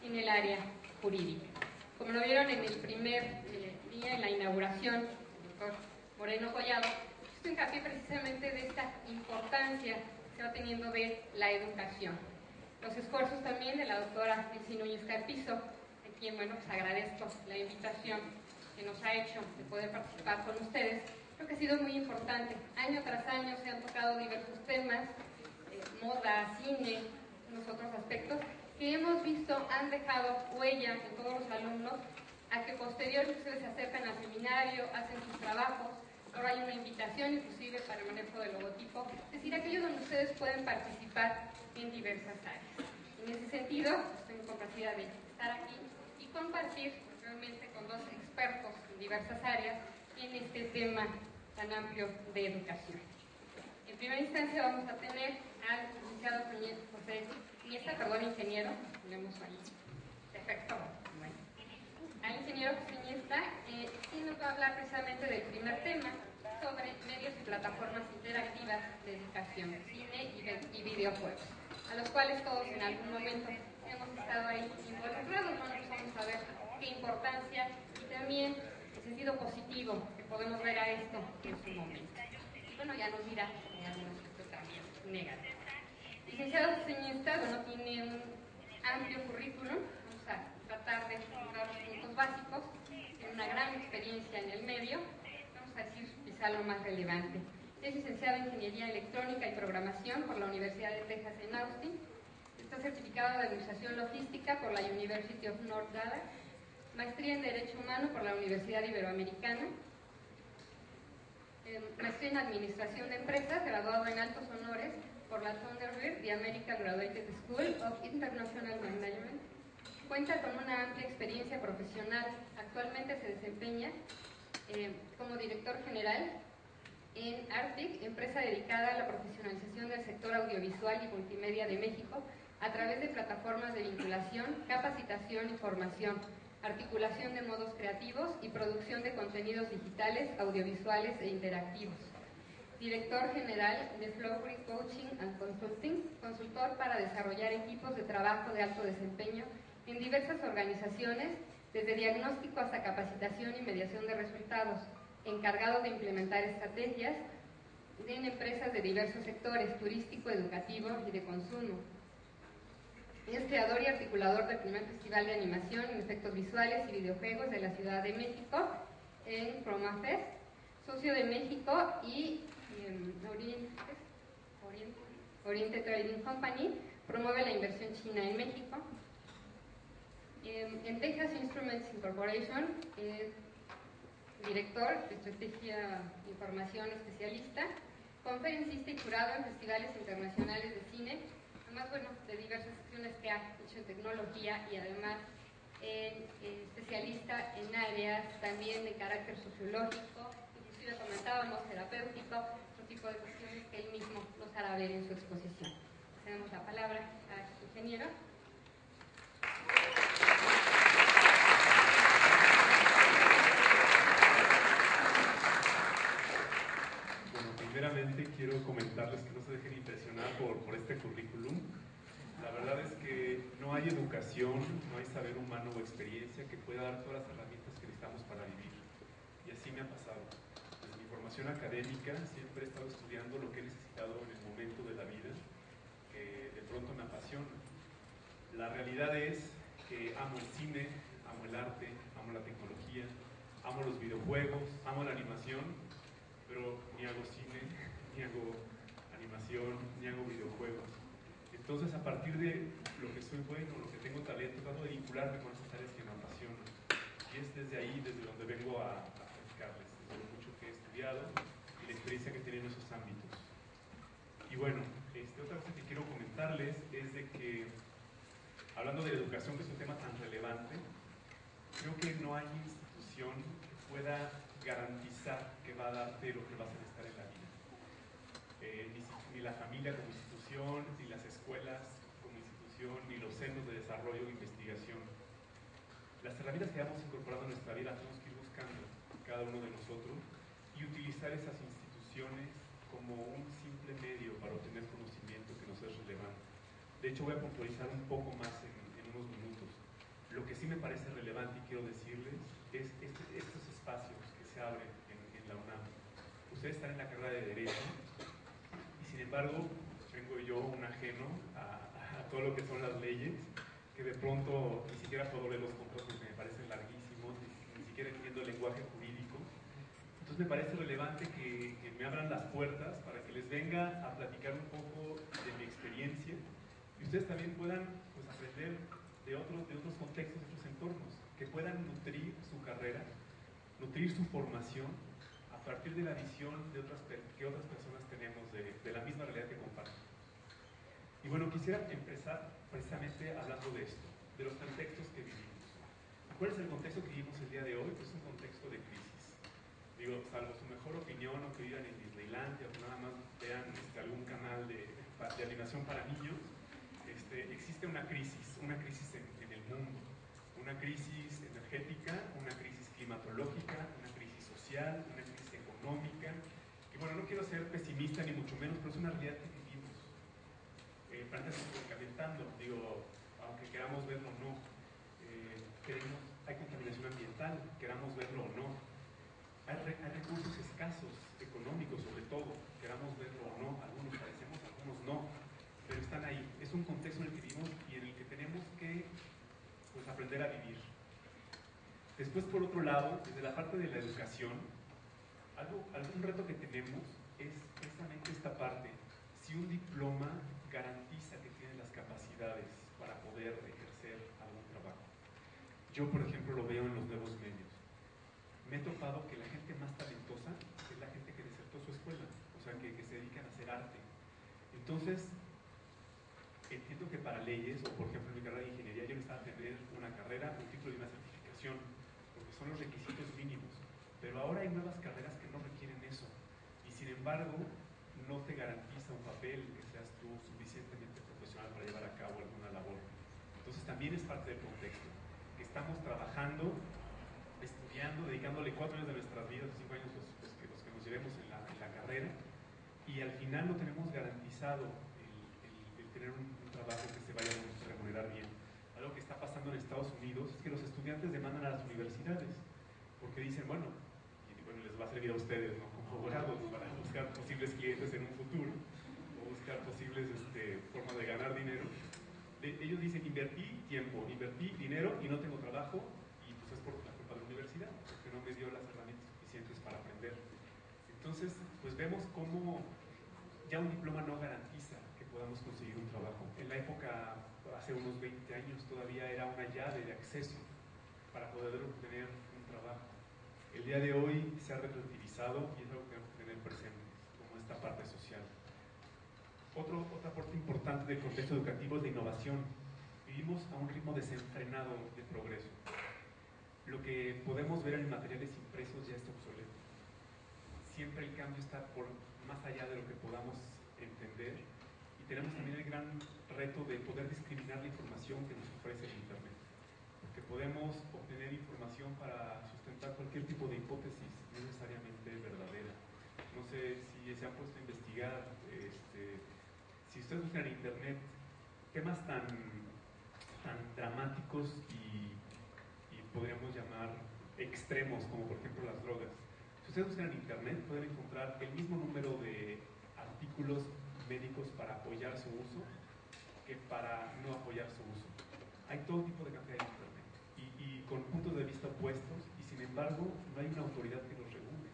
en el área jurídica. Como lo vieron en el primer día, en la inauguración, el doctor Moreno Collado, hizo hincapié precisamente de esta importancia que se va teniendo de la educación. Los esfuerzos también de la doctora Elsie Núñez Carpizo, a quien, bueno, pues agradezco la invitación que nos ha hecho de poder participar con ustedes. Creo que ha sido muy importante. Año tras año se han tocado diversos temas, moda, cine, unos otros aspectos, que hemos visto han dejado huella en todos los alumnos, a que posteriormente ustedes se acercan al seminario, hacen sus trabajos. Ahora hay una invitación inclusive para el manejo del logotipo, es decir, aquello donde ustedes pueden participar en diversas áreas. En ese sentido, estoy complacida de estar aquí y compartir realmente con dos expertos en diversas áreas en este tema tan amplio de educación. En primera instancia vamos a tener al licenciado José Iniesta, ingeniero, tenemos ahí, perfecto, bueno. Al ingeniero José Iniesta, sí nos va a hablar precisamente del primer tema, sobre medios y plataformas interactivas de educación, cine y videojuegos, a los cuales todos en algún momento hemos estado ahí involucrados. Bueno, pues vamos a ver qué importancia y también el sentido positivo que podemos ver a esto en su momento. Bueno, ya nos dirá en algún aspecto también negativo. Licenciado José Iniesta, bueno, tiene un amplio currículum. Vamos a tratar de encontrar los puntos básicos. Tiene una gran experiencia en el medio. Vamos a decir quizá lo más relevante. Es licenciado en Ingeniería Electrónica y Programación por la Universidad de Texas en Austin. Está certificado de Administración Logística por la University of North Dallas. Maestría en Derecho Humano por la Universidad Iberoamericana. Maestría en Administración de Empresas, graduado en Altos Honores por la Thunderbird The American Graduate School of International Management. Cuenta con una amplia experiencia profesional. Actualmente se desempeña como director general en Arctic, empresa dedicada a la profesionalización del sector audiovisual y multimedia de México, a través de plataformas de vinculación, capacitación y formación, articulación de modos creativos y producción de contenidos digitales, audiovisuales e interactivos. Director general de Flowry Coaching and Consulting, consultor para desarrollar equipos de trabajo de alto desempeño en diversas organizaciones, desde diagnóstico hasta capacitación y mediación de resultados, encargado de implementar estrategias en empresas de diversos sectores, turístico, educativo y de consumo. Es creador y articulador del primer festival de animación en efectos visuales y videojuegos de la Ciudad de México, en Chroma Fest, socio de México y Oriente Trading Company, promueve la inversión china en México. En Texas Instruments Incorporation, director de Estrategia de Información especialista, conferencista y jurado en festivales internacionales de cine, además, bueno, de diversas acciones que ha hecho en tecnología y además especialista en áreas también de carácter sociológico, inclusive comentábamos terapéutico, otro tipo de cuestiones que él mismo nos hará ver en su exposición. Cedemos la palabra al ingeniero. Primeramente quiero comentarles que no se dejen impresionar por este currículum. La verdad es que no hay educación, no hay saber humano o experiencia que pueda dar todas las herramientas que necesitamos para vivir. Y así me ha pasado. Desde mi formación académica siempre he estado estudiando lo que he necesitado en el momento de la vida, que de pronto me apasiona. La realidad es que amo el cine, amo el arte, amo la tecnología, amo los videojuegos, amo la animación, pero ni hago cine, ni hago animación, ni hago videojuegos. Entonces, a partir de lo que soy bueno, lo que tengo talento, trato de vincularme con esas áreas que me apasionan. Y es desde ahí, desde donde vengo a platicarles, desde lo mucho que he estudiado y la experiencia que he tenido en esos ámbitos. Y bueno, otra cosa que quiero comentarles es de que, hablando de educación, que es un tema tan relevante, creo que no hay institución que pueda garantizar que va a darte lo que vas a necesitar en la vida. Ni la familia como institución, ni las escuelas como institución, ni los centros de desarrollo e investigación. Las herramientas que vamos incorporando en nuestra vida tenemos que ir buscando cada uno de nosotros y utilizar esas instituciones como un simple medio para obtener conocimiento que nos es relevante. De hecho, voy a puntualizar un poco más en unos minutos. decirles es estos espacios que se abren en la UNAM. Ustedes están en la carrera de Derecho y sin embargo tengo yo un ajeno a todo lo que son las leyes, que de pronto ni siquiera puedo leer los contratos porque me parecen larguísimos, ni siquiera entiendo el lenguaje jurídico. Entonces me parece relevante que me abran las puertas para que les venga a platicar un poco de mi experiencia y ustedes también puedan pues, aprender de otros contextos, de otros entornos, que puedan nutrir su carrera, nutrir su formación a partir de la visión que otras personas tenemos de la misma realidad que comparten. Y bueno, quisiera empezar precisamente hablando de esto, de los contextos que vivimos. ¿Cuál es el contexto que vivimos el día de hoy? Pues un contexto de crisis. Digo, salvo su mejor opinión o que vivan en Disneylandia o que nada más vean algún canal de animación para niños, existe una crisis en el mundo, una crisis energética, una crisis climatológica, una crisis social, una crisis económica. Y bueno, no quiero ser pesimista ni mucho menos, pero es una realidad que vivimos. Plantas calentando, digo, aunque queramos verlo o no, hay contaminación ambiental, queramos verlo o no. Hay recursos escasos, económicos sobre todo, queramos verlo o no, algunos parecemos, algunos no, pero están ahí. Es un contexto en el que vivimos y en el que tenemos que pues, aprender a vivir. Después, por otro lado, desde la parte de la educación, algún reto que tenemos es precisamente esta parte. Si un diploma garantiza que tiene las capacidades para poder ejercer algún trabajo. Yo, por ejemplo, lo veo en los nuevos medios. Me he topado que la gente más talentosa es la gente que desertó su escuela, o sea, que se dedican a hacer arte. Entonces, entiendo que para leyes, o por ejemplo en mi carrera de ingeniería, yo necesitaba tener una carrera, un título y una certificación, porque son los requisitos mínimos. Pero ahora hay nuevas carreras que no requieren eso, y sin embargo, no te garantiza un papel que seas tú suficientemente profesional para llevar a cabo alguna labor. Entonces, también es parte del contexto, que estamos trabajando, estudiando, dedicándole 4 años de nuestras vidas, 5 años los que nos llevemos en la carrera, y al final no tenemos garantizado el tener un trabajo que se vaya a remunerar bien. Algo que está pasando en Estados Unidos es que los estudiantes demandan a las universidades, porque dicen, bueno, les va a servir a ustedes, ¿no? Como abogados, para buscar posibles clientes en un futuro, o buscar posibles formas de ganar dinero. Ellos dicen, invertí tiempo, invertí dinero y no tengo trabajo, y pues es por la culpa de la universidad, porque no me dio las herramientas suficientes para aprender. Entonces, pues vemos cómo ya un diploma no garantiza que podamos conseguir un trabajo. En la época, hace unos 20 años, todavía era una llave de acceso para poder obtener un trabajo. El día de hoy se ha relativizado y es algo que tenemos que tener presente, como esta parte social. Otra parte importante del contexto educativo es la innovación. Vivimos a un ritmo desenfrenado de progreso. Lo que podemos ver en materiales impresos ya está obsoleto. Siempre el cambio está por más allá de lo que podamos entender y tenemos también el gran reto de poder discriminar la información que nos ofrece el Internet, porque podemos obtener información para sustentar cualquier tipo de hipótesis, no necesariamente verdadera. No sé si se han puesto a investigar, si ustedes buscan en Internet temas tan dramáticos y podríamos llamar extremos, como por ejemplo las drogas. Si ustedes buscan en Internet, pueden encontrar el mismo número de artículos médicos para apoyar su uso que para no apoyar su uso. Hay todo tipo de cantidad en Internet y con puntos de vista opuestos, y sin embargo no hay una autoridad que los regule.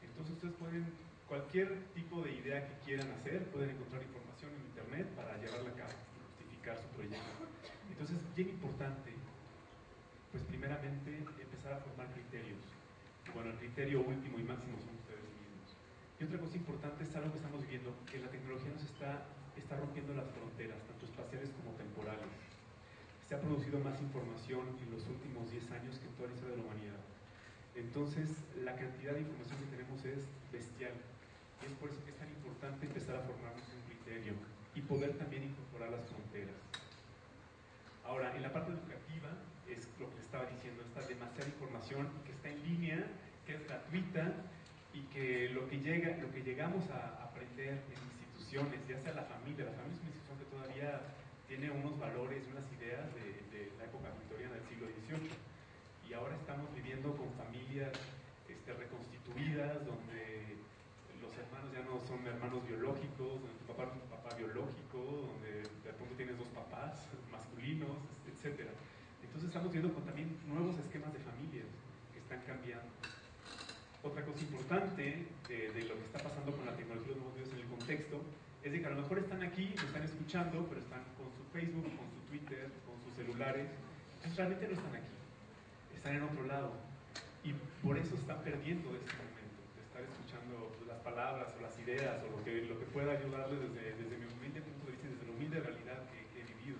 Entonces ustedes pueden, cualquier tipo de idea que quieran hacer, pueden encontrar información en Internet para llevarla a cabo y justificar su proyecto. Entonces, bien importante, pues primeramente empezar a formar criterios. Bueno, el criterio último y máximo son ustedes mismos. Y otra cosa importante es algo que estamos viviendo, que la tecnología nos está rompiendo las fronteras, tanto espaciales como temporales. Se ha producido más información en los últimos 10 años que en toda la historia de la humanidad. Entonces, la cantidad de información que tenemos es bestial. Y es por eso que es tan importante empezar a formarnos un criterio y poder también incorporar las fronteras. Ahora, en la parte educativa, es lo que les estaba diciendo, está demasiada información que está en línea, que es gratuita, y que lo que llegamos a aprender en instituciones, ya sea la familia es una institución que todavía tiene unos valores y unas ideas de la época victoriana del siglo XVIII, y y ahora estamos viviendo con familias reconstituidas, donde los hermanos ya no son hermanos biológicos, donde tu papá no es un papá biológico, donde de pronto tienes dos papás masculinos, etc. Entonces estamos viendo con también nuevos esquemas de familias que están cambiando. Otra cosa importante de lo que está pasando con la tecnología de los nuevos medios en el contexto es de que a lo mejor están aquí, me están escuchando, pero están con su Facebook, con su Twitter, con sus celulares. Entonces realmente no están aquí, están en otro lado. Y por eso están perdiendo este momento, de estar escuchando las palabras o las ideas o lo que pueda ayudarles desde mi humilde punto de vista y desde la humilde realidad que he vivido.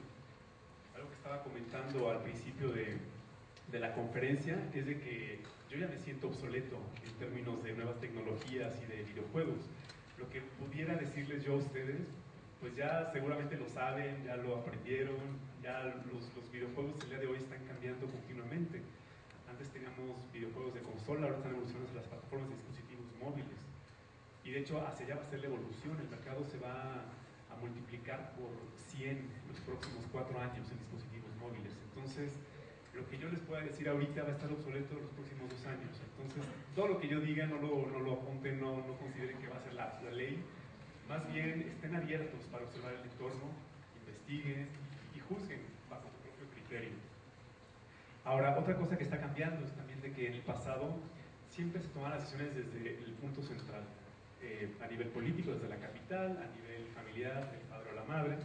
Algo que estaba comentando al principio de la conferencia es de que yo ya me siento obsoleto en términos de nuevas tecnologías y de videojuegos. Lo que pudiera decirles yo a ustedes, pues ya seguramente lo saben, ya lo aprendieron, ya los videojuegos el día de hoy están cambiando continuamente. Antes teníamos videojuegos de consola, ahora están evolucionando hacia las plataformas de dispositivos móviles. Y de hecho, hacia allá va a ser la evolución. El mercado se va a multiplicar por 100 en los próximos 4 años en dispositivos móviles. Entonces, lo que yo les pueda decir ahorita va a estar obsoleto en los próximos 2 años. Entonces, todo lo que yo diga no lo apunten, no consideren que va a ser la ley. Más bien, estén abiertos para observar el entorno, investiguen y juzguen bajo su propio criterio. Ahora, otra cosa que está cambiando es también de que en el pasado siempre se tomaban las decisiones desde el punto central, a nivel político, desde la capital, a nivel familiar, el padre o la madre.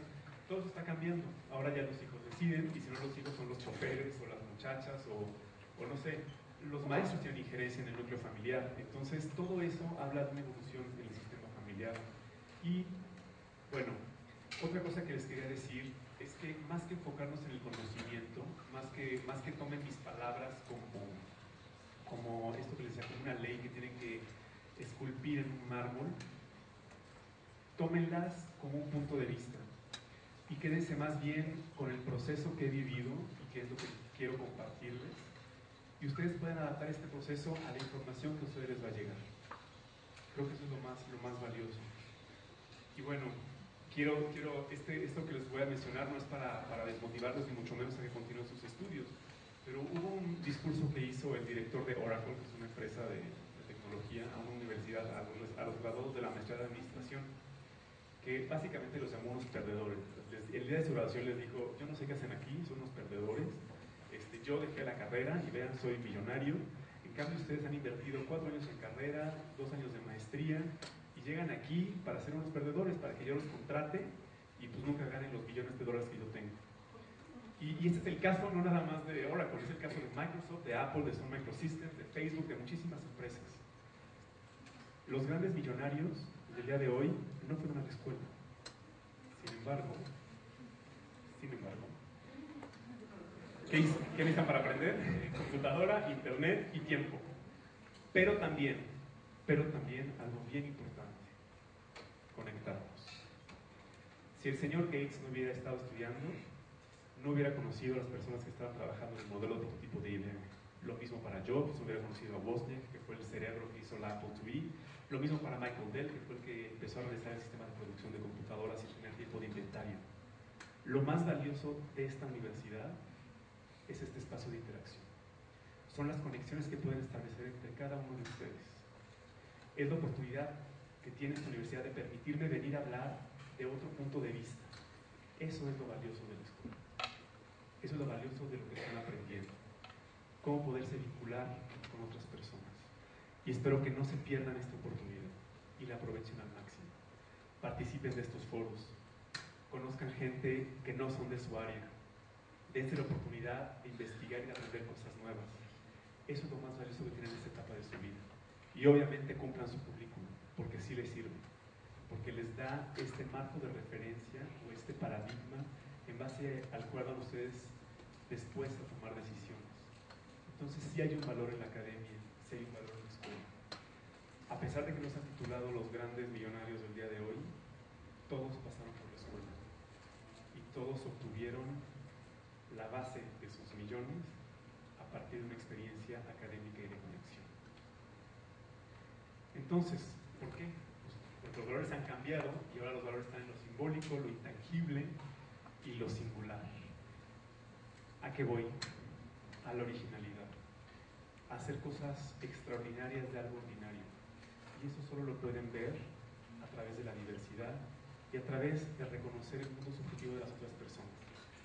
Todo eso está cambiando. Ahora ya los hijos deciden, y si no los hijos son los choferes o las muchachas o no sé, los maestros tienen injerencia en el núcleo familiar. Entonces todo eso habla de una evolución en el sistema familiar. Y bueno, otra cosa que les quería decir es que más que enfocarnos en el conocimiento, más que tomen mis palabras como esto que les decía, como una ley que tienen que esculpir en un mármol, tómenlas como un punto de vista y quédense más bien con el proceso que he vivido y que es lo que quiero compartirles, y ustedes pueden adaptar este proceso a la información que a ustedes les va a llegar. Creo que eso es lo más valioso. Y bueno, esto que les voy a mencionar no es para desmotivarlos ni mucho menos a que continúen sus estudios, pero hubo un discurso que hizo el director de Oracle, que es una empresa de tecnología, a una universidad, a los graduados de la maestría de administración, que básicamente los llamó unos perdedores. El día de su graduación les dijo: yo no sé qué hacen aquí, son unos perdedores, yo dejé la carrera y vean, soy millonario. En cambio ustedes han invertido 4 años en carrera, 2 años de maestría, y llegan aquí para ser unos perdedores, para que yo los contrate y pues nunca ganen los millones de dólares que yo tengo. Y este es el caso no nada más de Oracle, es el caso de Microsoft, de Apple, de Sun Microsystems, de Facebook, de muchísimas empresas. Los grandes millonarios del día de hoy no fueron a la escuela. Sin embargo, ¿qué necesitan para aprender? Computadora, internet y tiempo. Pero también algo bien importante: conectarnos. Si el señor Gates no hubiera estado estudiando, no hubiera conocido a las personas que estaban trabajando en el modelo de prototipo de IBM. Lo mismo para Jobs, no hubiera conocido a Wozniak, que fue el cerebro que hizo la Apple IIe. Lo mismo para Michael Dell, que fue el que empezó a realizar el sistema de producción de computadoras sin tener tiempo de inventario. Lo más valioso de esta universidad es este espacio de interacción. Son las conexiones que pueden establecer entre cada uno de ustedes. Es la oportunidad que tiene esta universidad de permitirme venir a hablar de otro punto de vista. Eso es lo valioso de la escuela. Eso es lo valioso de lo que están aprendiendo. Cómo poderse vincular con otras personas. Y espero que no se pierdan esta oportunidad y la aprovechen al máximo. Participen de estos foros. Conozcan gente que no son de su área. Dense la oportunidad de investigar y de aprender cosas nuevas. Eso es lo más valioso que tienen en esta etapa de su vida. Y obviamente cumplan su currículum, porque sí les sirve. Porque les da este marco de referencia o este paradigma en base al cual van ustedes después a tomar decisiones. Entonces sí hay un valor en la academia, sí hay un valor en la escuela. A pesar de que no se han titulado los grandes millonarios del día de hoy, todos pasaron por la escuela y todos obtuvieron la base de sus millones a partir de una experiencia académica y de conexión. Entonces, ¿por qué? Pues porque los valores han cambiado y ahora los valores están en lo simbólico, lo intangible y lo singular. ¿A qué voy? A la originalidad. hacer cosas extraordinarias de algo ordinario. Y eso solo lo pueden ver a través de la diversidad y a través de reconocer el mundo subjetivo de las otras personas.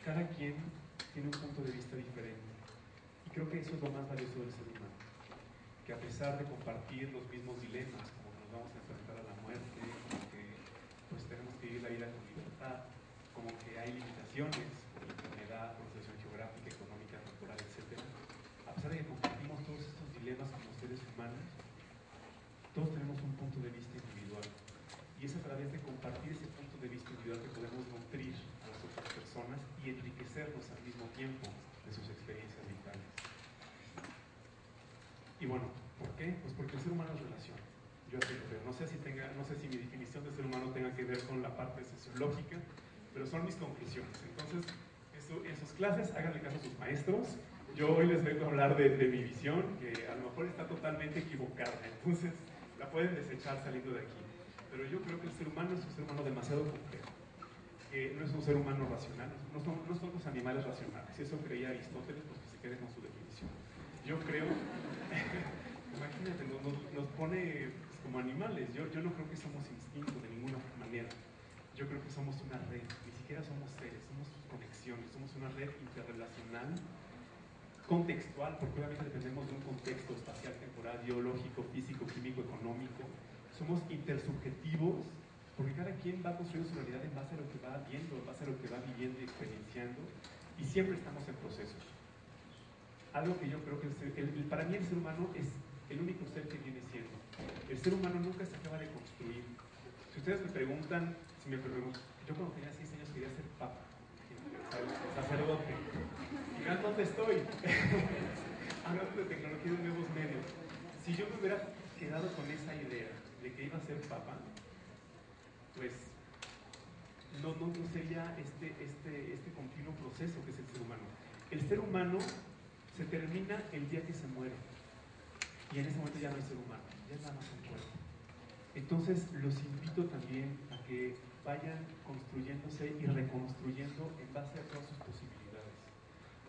Cada quien tiene un punto de vista diferente. Y creo que eso es lo más valioso del ser humano. Que a pesar de compartir los mismos dilemas, como que nos vamos a enfrentar a la muerte, como que pues tenemos que vivir la vida con libertad, como que hay limitaciones por la enfermedad, por la situación geográfica, económica, temporal, etc. A pesar de que compartimos todos estos dilemas como seres humanos, todos tenemos un punto de vista individual. Y es a través de compartir ese punto de vista individual que podemos nutrir a las otras personas y enriquecernos al mismo tiempo de sus experiencias vitales. Y bueno, ¿por qué? Pues porque el ser humano es relación. Yo así lo veo. No sé si mi definición de ser humano tenga que ver con la parte sociológica, pero son mis conclusiones. Entonces, en sus clases, háganle caso a sus maestros. Yo hoy les vengo a hablar de mi visión, que a lo mejor está totalmente equivocada. Entonces, la pueden desechar saliendo de aquí. Pero yo creo que el ser humano es un ser humano demasiado complejo. Que no es un ser humano racional, no somos animales racionales. Eso creía Aristóteles, pues que se quede con su definición. Yo creo, imagínate, nos pone pues, como animales. Yo no creo que somos instintos de ninguna manera. Yo creo que somos una red, ni siquiera somos seres, somos conexiones, somos una red interrelacional, contextual, porque obviamente dependemos de un contexto espacial, temporal, biológico, físico, químico, económico. Somos intersubjetivos, porque cada quien va construyendo su realidad en base a lo que va viendo, en base a lo que va viviendo y experienciando, y siempre estamos en procesos. Algo que yo creo que para mí el ser humano es el único ser que viene siendo. El ser humano nunca se acaba de construir. Si ustedes me preguntan, yo cuando tenía 6 años quería ser papa, sacerdote. Y vean dónde estoy. Hablando de tecnología y de nuevos medios. Si yo me hubiera quedado con esa idea de que iba a ser papa, pues no sería este continuo proceso que es el ser humano. El ser humano se termina el día que se muere. Y en ese momento ya no es ser humano, ya es nada más un cuerpo. Entonces los invito también a que vayan construyéndose y reconstruyendo en base a todas sus posibilidades.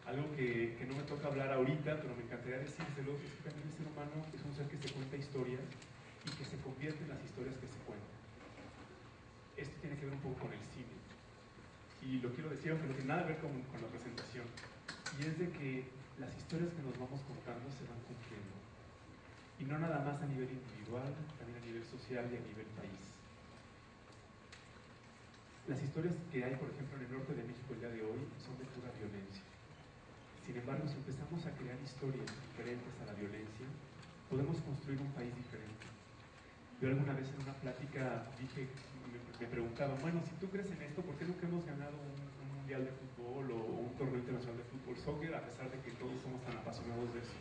Algo que no me toca hablar ahorita, pero me encantaría decírselo, es que también el ser humano es un ser que se cuenta historias y que se convierte en las historias que se cuentan. Esto tiene que ver un poco con el cine. Y lo quiero decir, aunque no tiene nada que ver con la presentación. Y es de que las historias que nos vamos contando se van cumpliendo. Y no nada más a nivel individual, también a nivel social y a nivel país. Las historias que hay, por ejemplo, en el norte de México el día de hoy son de pura violencia. Sin embargo, si empezamos a crear historias diferentes a la violencia, podemos construir un país diferente. Yo alguna vez en una plática me preguntaban, bueno, si tú crees en esto, ¿por qué nunca hemos ganado un mundial de fútbol o un torneo internacional de fútbol soccer, a pesar de que todos somos tan apasionados de eso?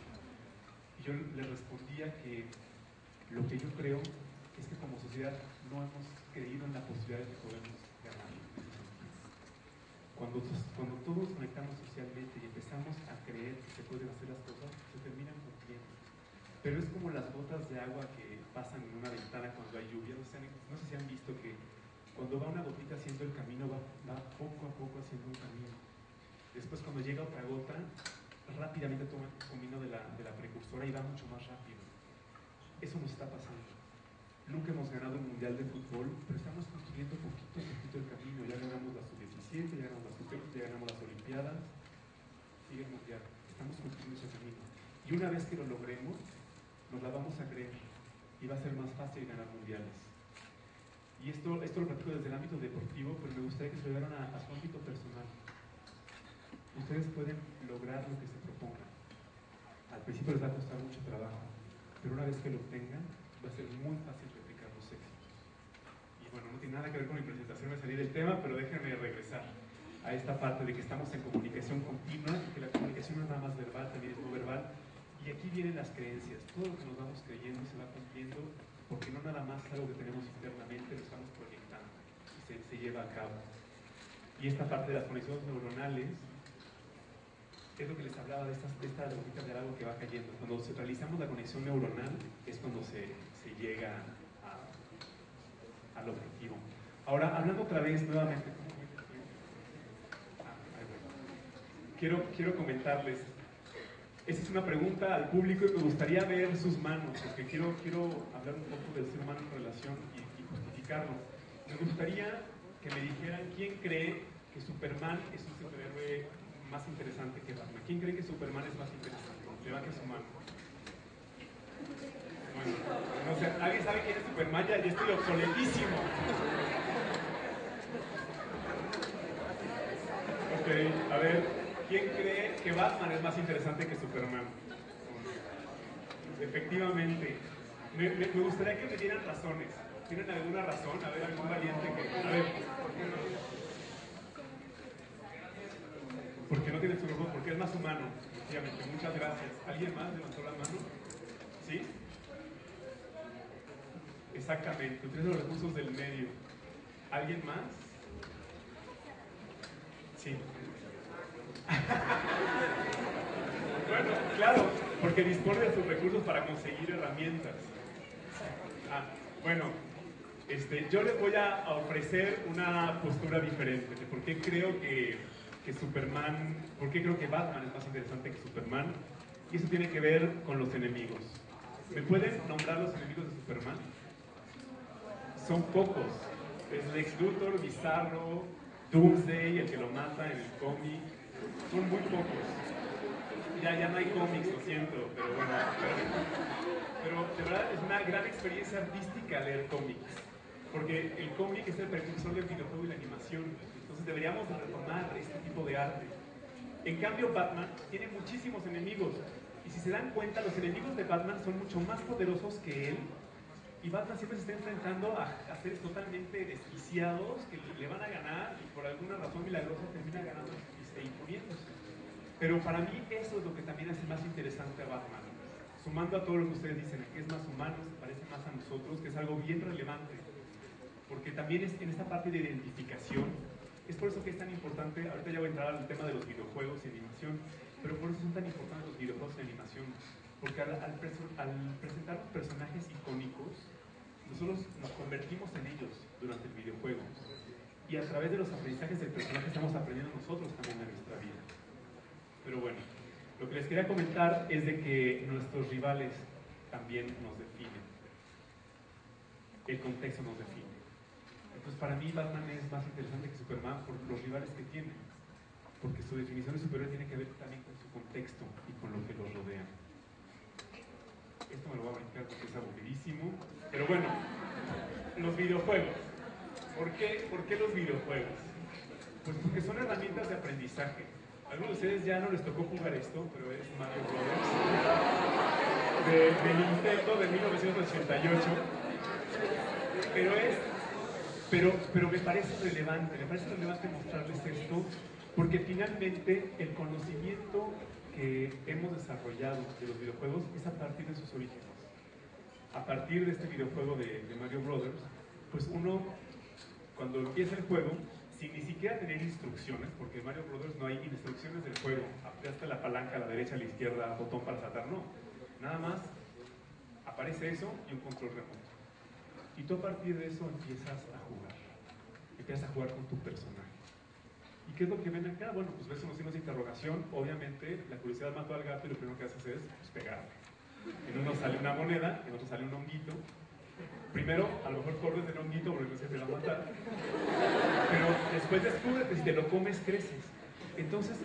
Y yo le respondía que lo que yo creo es que como sociedad no hemos creído en la posibilidad de que podemos ganar en ese sentido. Cuando todos nos conectamos socialmente y empezamos a creer que se pueden hacer las cosas, se terminan cumpliendo. Pero es como las gotas de agua que pasan en una ventana cuando hay lluvia. No sé si han visto que cuando va una gotita haciendo el camino, va poco a poco haciendo un camino. Después cuando llega otra gota, rápidamente toma el camino de la precursora y va mucho más rápido. Eso nos está pasando. Nunca hemos ganado un mundial de fútbol, pero estamos construyendo poquito a poquito el camino. Ya ganamos la sub-17, ya ganamos la sub-20, ya ganamos las olimpiadas. Sigue el mundial. Estamos construyendo ese camino. Y una vez que lo logremos, nos la vamos a creer y va a ser más fácil ganar mundiales. Y esto lo platico desde el ámbito deportivo, pero me gustaría que se lo llevaran a su ámbito personal. Ustedes pueden lograr lo que se propongan. Al principio les va a costar mucho trabajo, pero una vez que lo obtengan, va a ser muy fácil replicar los éxitos. Y bueno, no tiene nada que ver con mi presentación, me salí del tema, pero déjenme regresar a esta parte de que estamos en comunicación continua y que la comunicación no es nada más verbal, también es no verbal. Y aquí vienen las creencias. Todo lo que nos vamos creyendo se va cumpliendo porque no nada más es algo que tenemos internamente, lo estamos proyectando y se lleva a cabo. Y esta parte de las conexiones neuronales es lo que les hablaba de esta gotita de algo que va cayendo. Cuando realizamos la conexión neuronal es cuando se llega al objetivo. Ahora, hablando otra vez nuevamente, quiero comentarles Esa es una pregunta al público y me gustaría ver sus manos, porque quiero hablar un poco del ser humano en relación y justificarlo. Me gustaría que me dijeran quién cree que Superman es un superhéroe más interesante que Batman. ¿Quién cree que Superman es más interesante? Levante su mano. Bueno, no sé, ¿alguien sabe quién es Superman? Ya estoy obsoletísimo. Ok, a ver, ¿quién cree que Batman es más interesante que Superman? Efectivamente. Me gustaría que me dieran razones. ¿Tienen alguna razón? A ver, algún valiente que... A ver, ¿por qué no? Porque no tiene su ojo, porque es más humano. Efectivamente, muchas gracias. ¿Alguien más levantó la mano? ¿Sí? Exactamente, utiliza los recursos del medio. ¿Alguien más? Sí. Bueno, claro, porque dispone de sus recursos para conseguir herramientas. Bueno, yo les voy a ofrecer una postura diferente de por qué creo que Superman, por qué creo que Batman es más interesante que Superman, y eso tiene que ver con los enemigos. ¿Me pueden nombrar los enemigos de Superman? Son pocos. Es Lex Luthor, Bizarro, Doomsday, el que lo mata en el cómic. Son muy pocos. Ya no hay cómics, lo siento, pero bueno. Pero de verdad es una gran experiencia artística leer cómics. Porque el cómic es el precursor del videojuego y la animación. Entonces deberíamos retomar este tipo de arte. En cambio, Batman tiene muchísimos enemigos. Y si se dan cuenta, los enemigos de Batman son mucho más poderosos que él. Y Batman siempre se está enfrentando a seres totalmente desquiciados que le van a ganar y por alguna razón milagrosa termina ganando y imponiéndose. Pero para mí eso es lo que también hace más interesante a Batman. Sumando a todo lo que ustedes dicen, que es más humano, se parece más a nosotros, que es algo bien relevante. Porque también es en esta parte de identificación, es por eso que es tan importante, ahorita ya voy a entrar al tema de los videojuegos y animación, pero por eso son tan importantes los videojuegos y animación. Porque al presentarnos personajes icónicos, nosotros nos convertimos en ellos durante el videojuego. Y a través de los aprendizajes del personaje estamos aprendiendo nosotros también en nuestra vida. Pero bueno, lo que les quería comentar es de que nuestros rivales también nos definen. El contexto nos define. Entonces para mí Batman es más interesante que Superman por los rivales que tiene. Porque su definición de superhéroe tiene que ver también con su contexto y con lo que los rodea. Esto me lo voy a brincar porque es aburridísimo. Pero bueno, los videojuegos. ¿Por qué los videojuegos? Pues porque son herramientas de aprendizaje. Algunos de ustedes ya no les tocó jugar esto, pero es Mario Brothers de Nintendo de 1988. Pero me parece relevante mostrarles esto, porque finalmente el conocimiento que hemos desarrollado de los videojuegos es a partir de sus orígenes. A partir de este videojuego de Mario Brothers, pues uno, cuando empieza el juego, sin ni siquiera tener instrucciones, porque en Mario Brothers no hay instrucciones del juego, aprieta la palanca a la derecha, a la izquierda, botón para saltar, no. Nada más aparece eso y un control remoto. Y tú a partir de eso empiezas a jugar con tu personaje. ¿Y qué es lo que ven acá? Bueno, pues ves unos signos de interrogación, obviamente la curiosidad mató al gato y lo primero que haces es pues, pegarle. En uno sale una moneda, en otro sale un honguito. Primero, a lo mejor corres del honguito porque no se te va a matar. Pero después descubres que si te lo comes, creces. Entonces,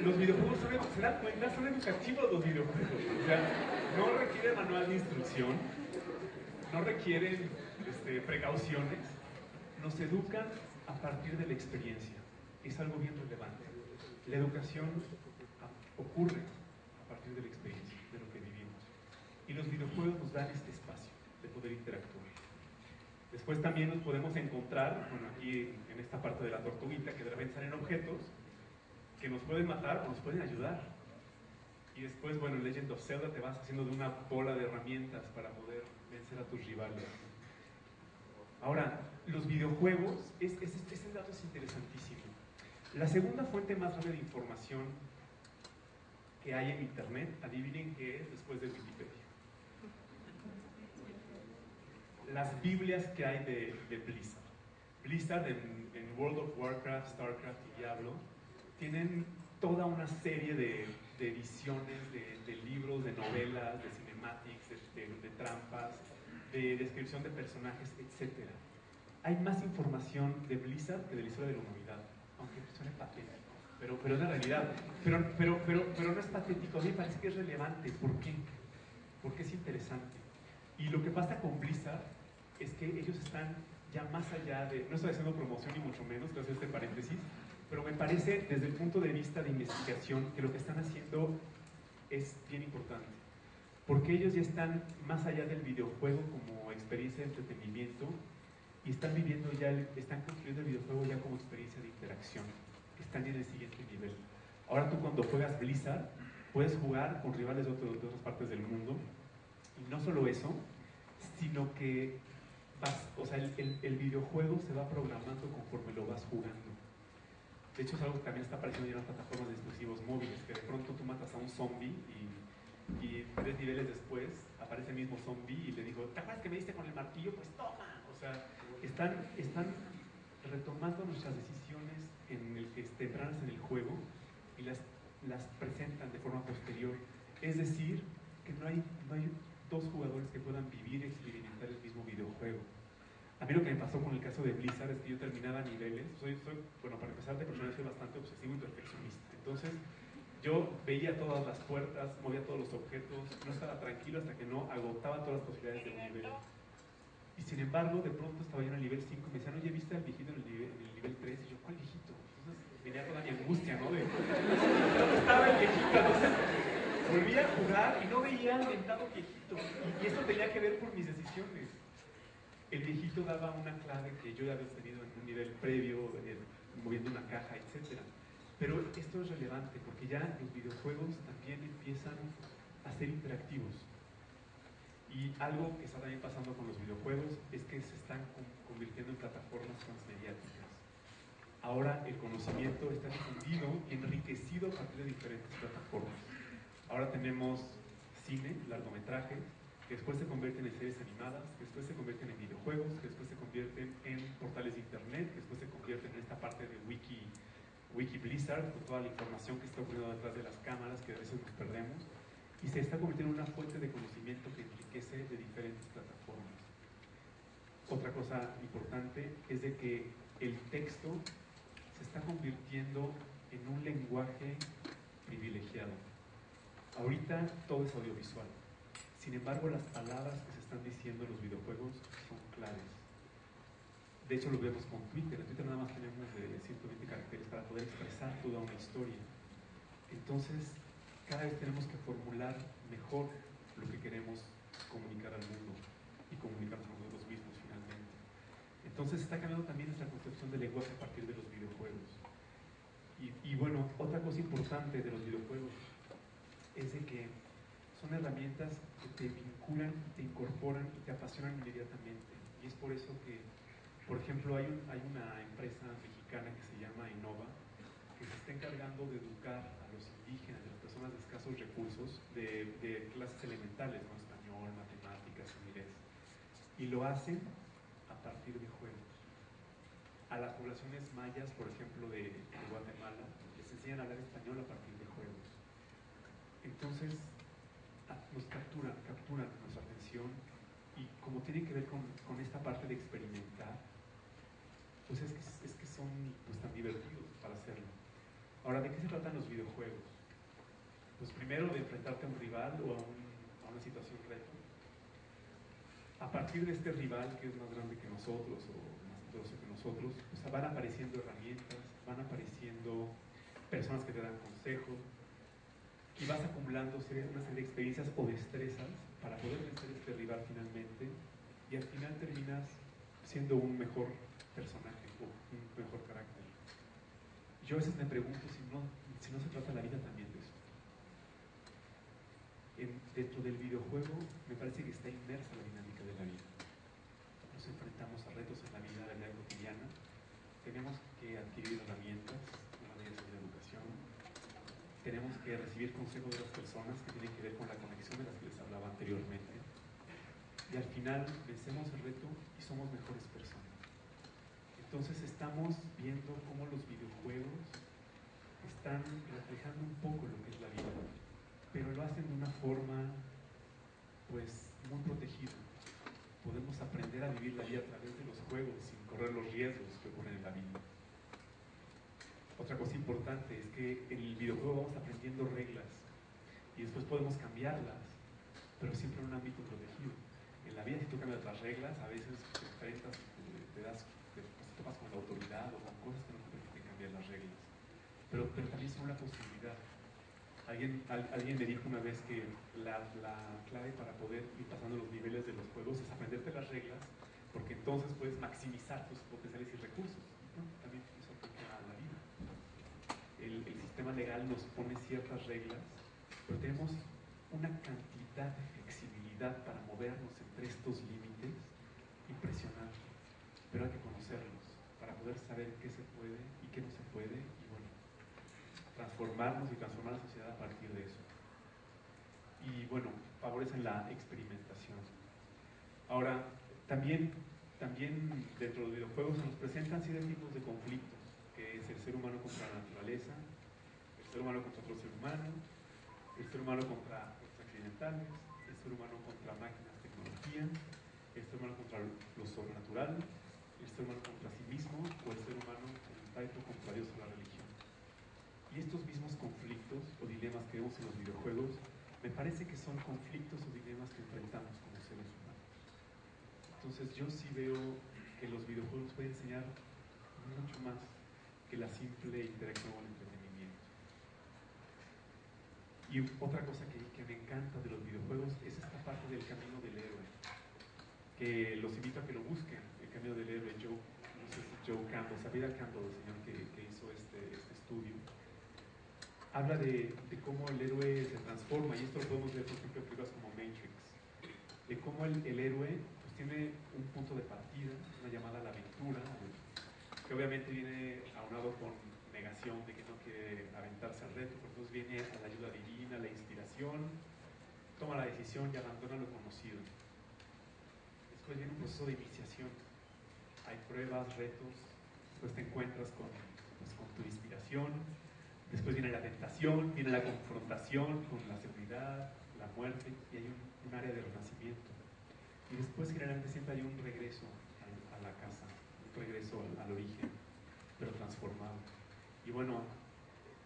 los videojuegos se dan cuenta, son educativos los videojuegos. O sea, no requieren manual de instrucción, no requieren precauciones, nos educan a partir de la experiencia. Es algo bien relevante. La educación ocurre a partir de la experiencia, de lo que vivimos. Y los videojuegos nos dan este espacio de poder interactuar. Después también nos podemos encontrar, bueno, aquí en esta parte de la tortuguita, que de repente salen objetos que nos pueden matar o nos pueden ayudar. Y después, bueno, en Legend of Zelda te vas haciendo de una bola de herramientas para poder vencer a tus rivales. Ahora, los videojuegos, este dato es interesantísimo. La segunda fuente más grande de información que hay en Internet, adivinen qué es después de Wikipedia. Las Biblias que hay de Blizzard. Blizzard en World of Warcraft, Starcraft y Diablo tienen toda una serie de de ediciones, de libros, de novelas, de cinematics, de trampas, de descripción de personajes, etc. Hay más información de Blizzard que de la historia de la humanidad, aunque suene patético, pero es la realidad. Pero no es patético, a mí me parece que es relevante. ¿Por qué? Porque es interesante. Y lo que pasa con Blizzard es que ellos están ya más allá de, no estoy haciendo promoción ni mucho menos, quiero hacer este paréntesis, pero me parece desde el punto de vista de investigación que lo que están haciendo es bien importante, porque ellos ya están más allá del videojuego como experiencia de entretenimiento y están viviendo ya, están construyendo el videojuego ya como experiencia de interacción, están en el siguiente nivel. Ahora tú cuando juegas Blizzard puedes jugar con rivales de otras partes del mundo, y no solo eso, sino que o sea, el videojuego se va programando conforme lo vas jugando. De hecho es algo que también está apareciendo ya en las plataformas de dispositivos móviles, que de pronto tú matas a un zombie y 3 niveles después aparece el mismo zombie y le digo, ¿te acuerdas que me diste con el martillo? Pues toma. O sea, están retomando nuestras decisiones en el que tempranas en el juego y las presentan de forma posterior. Es decir, que no hay dos jugadores que puedan vivir y experimentar el mismo videojuego. A mí lo que me pasó con el caso de Blizzard es que yo terminaba niveles, bueno, para empezar de personal soy bastante obsesivo y perfeccionista. Entonces, yo veía todas las puertas, movía todos los objetos, no estaba tranquilo hasta que no agotaba todas las posibilidades de un nivel. Y sin embargo, de pronto estaba yo en el nivel 5 y me decían, oye, ¿viste al viejito en el nivel 3? Y yo, ¿cuál viejito? Entonces venía toda mi angustia, ¿no? ¿Dónde estaba el viejito? Entonces volví a jugar y no veía al mentado viejito. Y esto tenía que ver por mis decisiones. El viejito daba una clave que yo ya había obtenido en un nivel previo, moviendo una caja, etc. Pero esto es relevante porque ya los videojuegos también empiezan a ser interactivos. Y algo que está también pasando con los videojuegos es que se están convirtiendo en plataformas transmediáticas. Ahora el conocimiento está difundido y enriquecido a partir de diferentes plataformas. Ahora tenemos cine, largometrajes, que después se convierten en series animadas, que después se convierten en videojuegos, que después se convierten en portales de internet, que después se convierten en esta parte de Wiki Blizzard, con toda la información que está ocurriendo detrás de las cámaras, que a veces nos perdemos, y se está convirtiendo en una fuente de conocimiento que enriquece de diferentes plataformas. Otra cosa importante es de que el texto se está convirtiendo en un lenguaje privilegiado. Ahorita todo es audiovisual. Sin embargo, las palabras que se están diciendo en los videojuegos son claves. De hecho, lo vemos con Twitter. En Twitter nada más tenemos 120 caracteres para poder expresar toda una historia. Entonces, cada vez tenemos que formular mejor lo que queremos comunicar al mundo y comunicarnos a nosotros mismos finalmente. Entonces, está cambiando también nuestra concepción del lenguaje a partir de los videojuegos. Y bueno, otra cosa importante de los videojuegos es de que son herramientas que te vinculan, te incorporan y te apasionan inmediatamente. Y es por eso que, por ejemplo, hay una empresa mexicana que se llama Innova, que se está encargando de educar a los indígenas, a las personas de escasos recursos, de clases elementales, ¿no? Español, matemáticas, inglés. Y lo hacen a partir de juegos. A las poblaciones mayas, por ejemplo, de Guatemala, les enseñan a hablar español a partir de juegos. Entonces, nos capturan nuestra atención, y como tiene que ver con esta parte de experimentar, pues es que son pues tan divertidos para hacerlo. Ahora, ¿de qué se tratan los videojuegos? Pues primero de enfrentarte a un rival o a una situación reto. A partir de este rival que es más grande que nosotros o más poderoso que nosotros, pues van apareciendo herramientas, van apareciendo personas que te dan consejos, y vas acumulando una serie de experiencias o destrezas para poder vencer a este rival finalmente, y al final terminas siendo un mejor personaje o un mejor carácter. Yo a veces me pregunto si no se trata la vida también de eso. Dentro del videojuego me parece que está inmersa la dinámica de la vida. Nos enfrentamos a retos en la vida cotidiana, tenemos que adquirir herramientas, una de ellas es la educación. Tenemos que recibir consejos de las personas que tienen que ver con la conexión de las que les hablaba anteriormente. Y al final vencemos el reto y somos mejores personas. Entonces estamos viendo cómo los videojuegos están reflejando un poco lo que es la vida, pero lo hacen de una forma pues muy protegida. Podemos aprender a vivir la vida a través de los juegos sin correr los riesgos que ocurren en la vida. Otra cosa importante es que en el videojuego vamos aprendiendo reglas y después podemos cambiarlas, pero siempre en un ámbito protegido. En la vida, si tú cambias las reglas, a veces te enfrentas, te topas con la autoridad o con cosas que no te permiten cambiar las reglas. Pero también son una posibilidad. Alguien me dijo una vez que la clave para poder ir pasando los niveles de los juegos es aprenderte las reglas, porque entonces puedes maximizar tus potenciales y recursos. Bueno, también eso aplica a la vida. El sistema legal nos pone ciertas reglas, pero tenemos una cantidad de flexibilidad para movernos entre estos límites impresionante, pero hay que conocerlos para poder saber qué se puede y qué no se puede, y bueno, transformarnos y transformar la sociedad a partir de eso. Y bueno, favorecen la experimentación. Ahora, también dentro de los videojuegos se nos presentan 7 tipos de conflictos, que es el ser humano contra la naturaleza, el ser humano contra otro ser humano, el ser humano contra los accidentales, el ser humano contra máquinas, tecnología, el ser humano contra lo sobrenatural, el ser humano contra sí mismo, o el ser humano contra Dios o la religión. Y estos mismos conflictos o dilemas que vemos en los videojuegos, me parece que son conflictos o dilemas que enfrentamos como seres humanos. Entonces yo sí veo que los videojuegos pueden enseñar mucho más que la simple interacción o el entretenimiento. Y otra cosa que me encanta de los videojuegos es esta parte del camino del héroe, que los invito a que lo busquen, el camino del héroe. Joe Campbell, Sabida Campbell, el señor que hizo este estudio, habla de cómo el héroe se transforma, y esto lo podemos ver por ejemplo en películas como Matrix, de cómo el héroe pues, tiene un punto de partida, una llamada a la aventura, que obviamente viene aunado con negación de que no quiere aventarse al reto, pero entonces viene a la ayuda divina, la inspiración, toma la decisión y abandona lo conocido. Después viene un proceso de iniciación, hay pruebas, retos, después te encuentras con tu inspiración, después viene la tentación, viene la confrontación con la seguridad, la muerte, y hay un área de renacimiento. Y después generalmente siempre hay un regreso a la casa, un regreso al origen, pero transformado. Y bueno,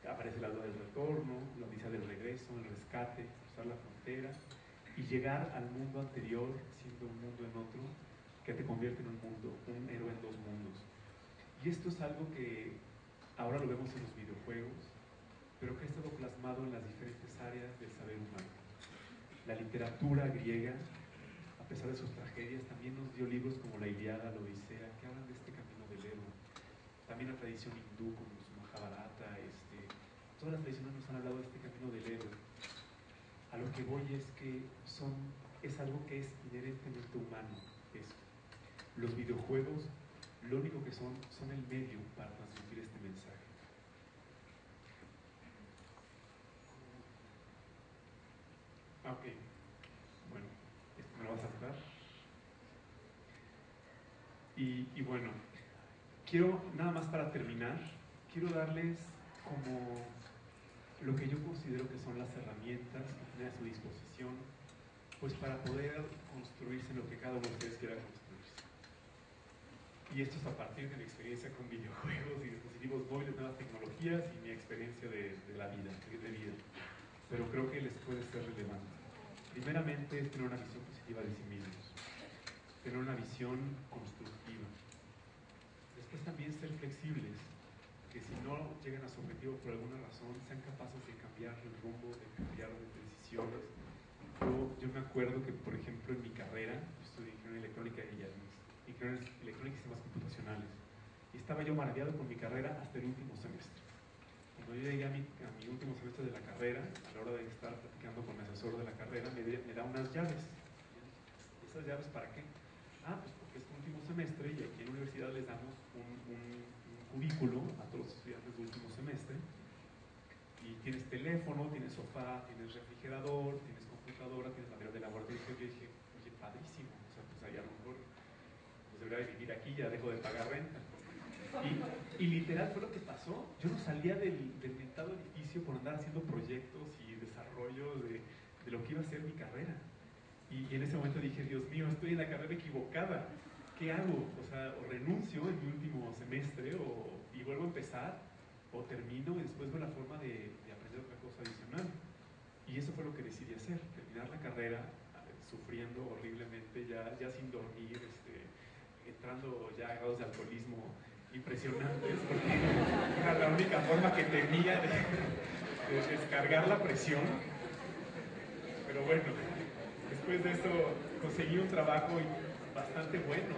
aparece la duda del retorno, la odisea del regreso, el rescate, cruzar la frontera y llegar al mundo anterior siendo un mundo en otro, que te convierte en un mundo, un héroe en dos mundos. Y esto es algo que ahora lo vemos en los videojuegos, pero que ha estado plasmado en las diferentes áreas del saber humano. La literatura griega, a pesar de sus tragedias, también nos dio libros como la Ilíada, la Odisea, que hablan de este camino del héroe. También la tradición hindú, como su Mahabharata, todas las tradiciones nos han hablado de este camino del héroe. A lo que voy es que es algo que es inherentemente humano, esto. Los videojuegos, lo único que son el medio para transmitir este mensaje. Ok, bueno, esto me lo va a saltar. Y bueno, quiero, nada más para terminar, quiero darles como lo que yo considero que son las herramientas que tienen a su disposición, pues para poder construirse lo que cada uno de ustedes quiera construirse. Y esto es a partir de mi experiencia con videojuegos y dispositivos móviles, nuevas tecnologías y mi experiencia de la vida, de vida. Pero creo que les puede ser relevante. Primeramente es tener una visión positiva de sí mismos, tener una visión constructiva. Después también ser flexibles, que si no llegan a su objetivo por alguna razón, sean capaces de cambiar el rumbo, de cambiar de decisiones. Yo me acuerdo que, por ejemplo, en mi carrera, yo estudié ingeniería electrónica y ingeniería electrónica y sistemas computacionales, y estaba yo maravillado con mi carrera hasta el último semestre. Cuando yo llegué a mi último semestre de la carrera, a la hora de estar platicando con el asesor de la carrera, me da unas llaves. ¿Y esas llaves para qué? Ah, pues porque es tu último semestre y aquí en la universidad les damos un cubículo a todos los estudiantes de último semestre, y tienes teléfono, tienes sofá, tienes refrigerador, tienes computadora, tienes material de laboratorio. Y yo dije, oye, padrísimo, o sea, pues ahí a lo mejor pues debería de vivir aquí, ya dejo de pagar renta. Y literal fue lo que pasó. Yo no salía del mentado edificio por andar haciendo proyectos y desarrollo de lo que iba a ser mi carrera. Y en ese momento dije, Dios mío, estoy en la carrera equivocada. ¿Qué hago? O sea, o renuncio en mi último semestre y vuelvo a empezar, o termino y después veo la forma de aprender otra cosa adicional. Y eso fue lo que decidí hacer, terminar la carrera sufriendo horriblemente, ya sin dormir, entrando ya a grados de alcoholismo impresionantes, porque era la única forma que tenía de descargar la presión. Pero bueno, después de eso conseguí un trabajo bastante bueno,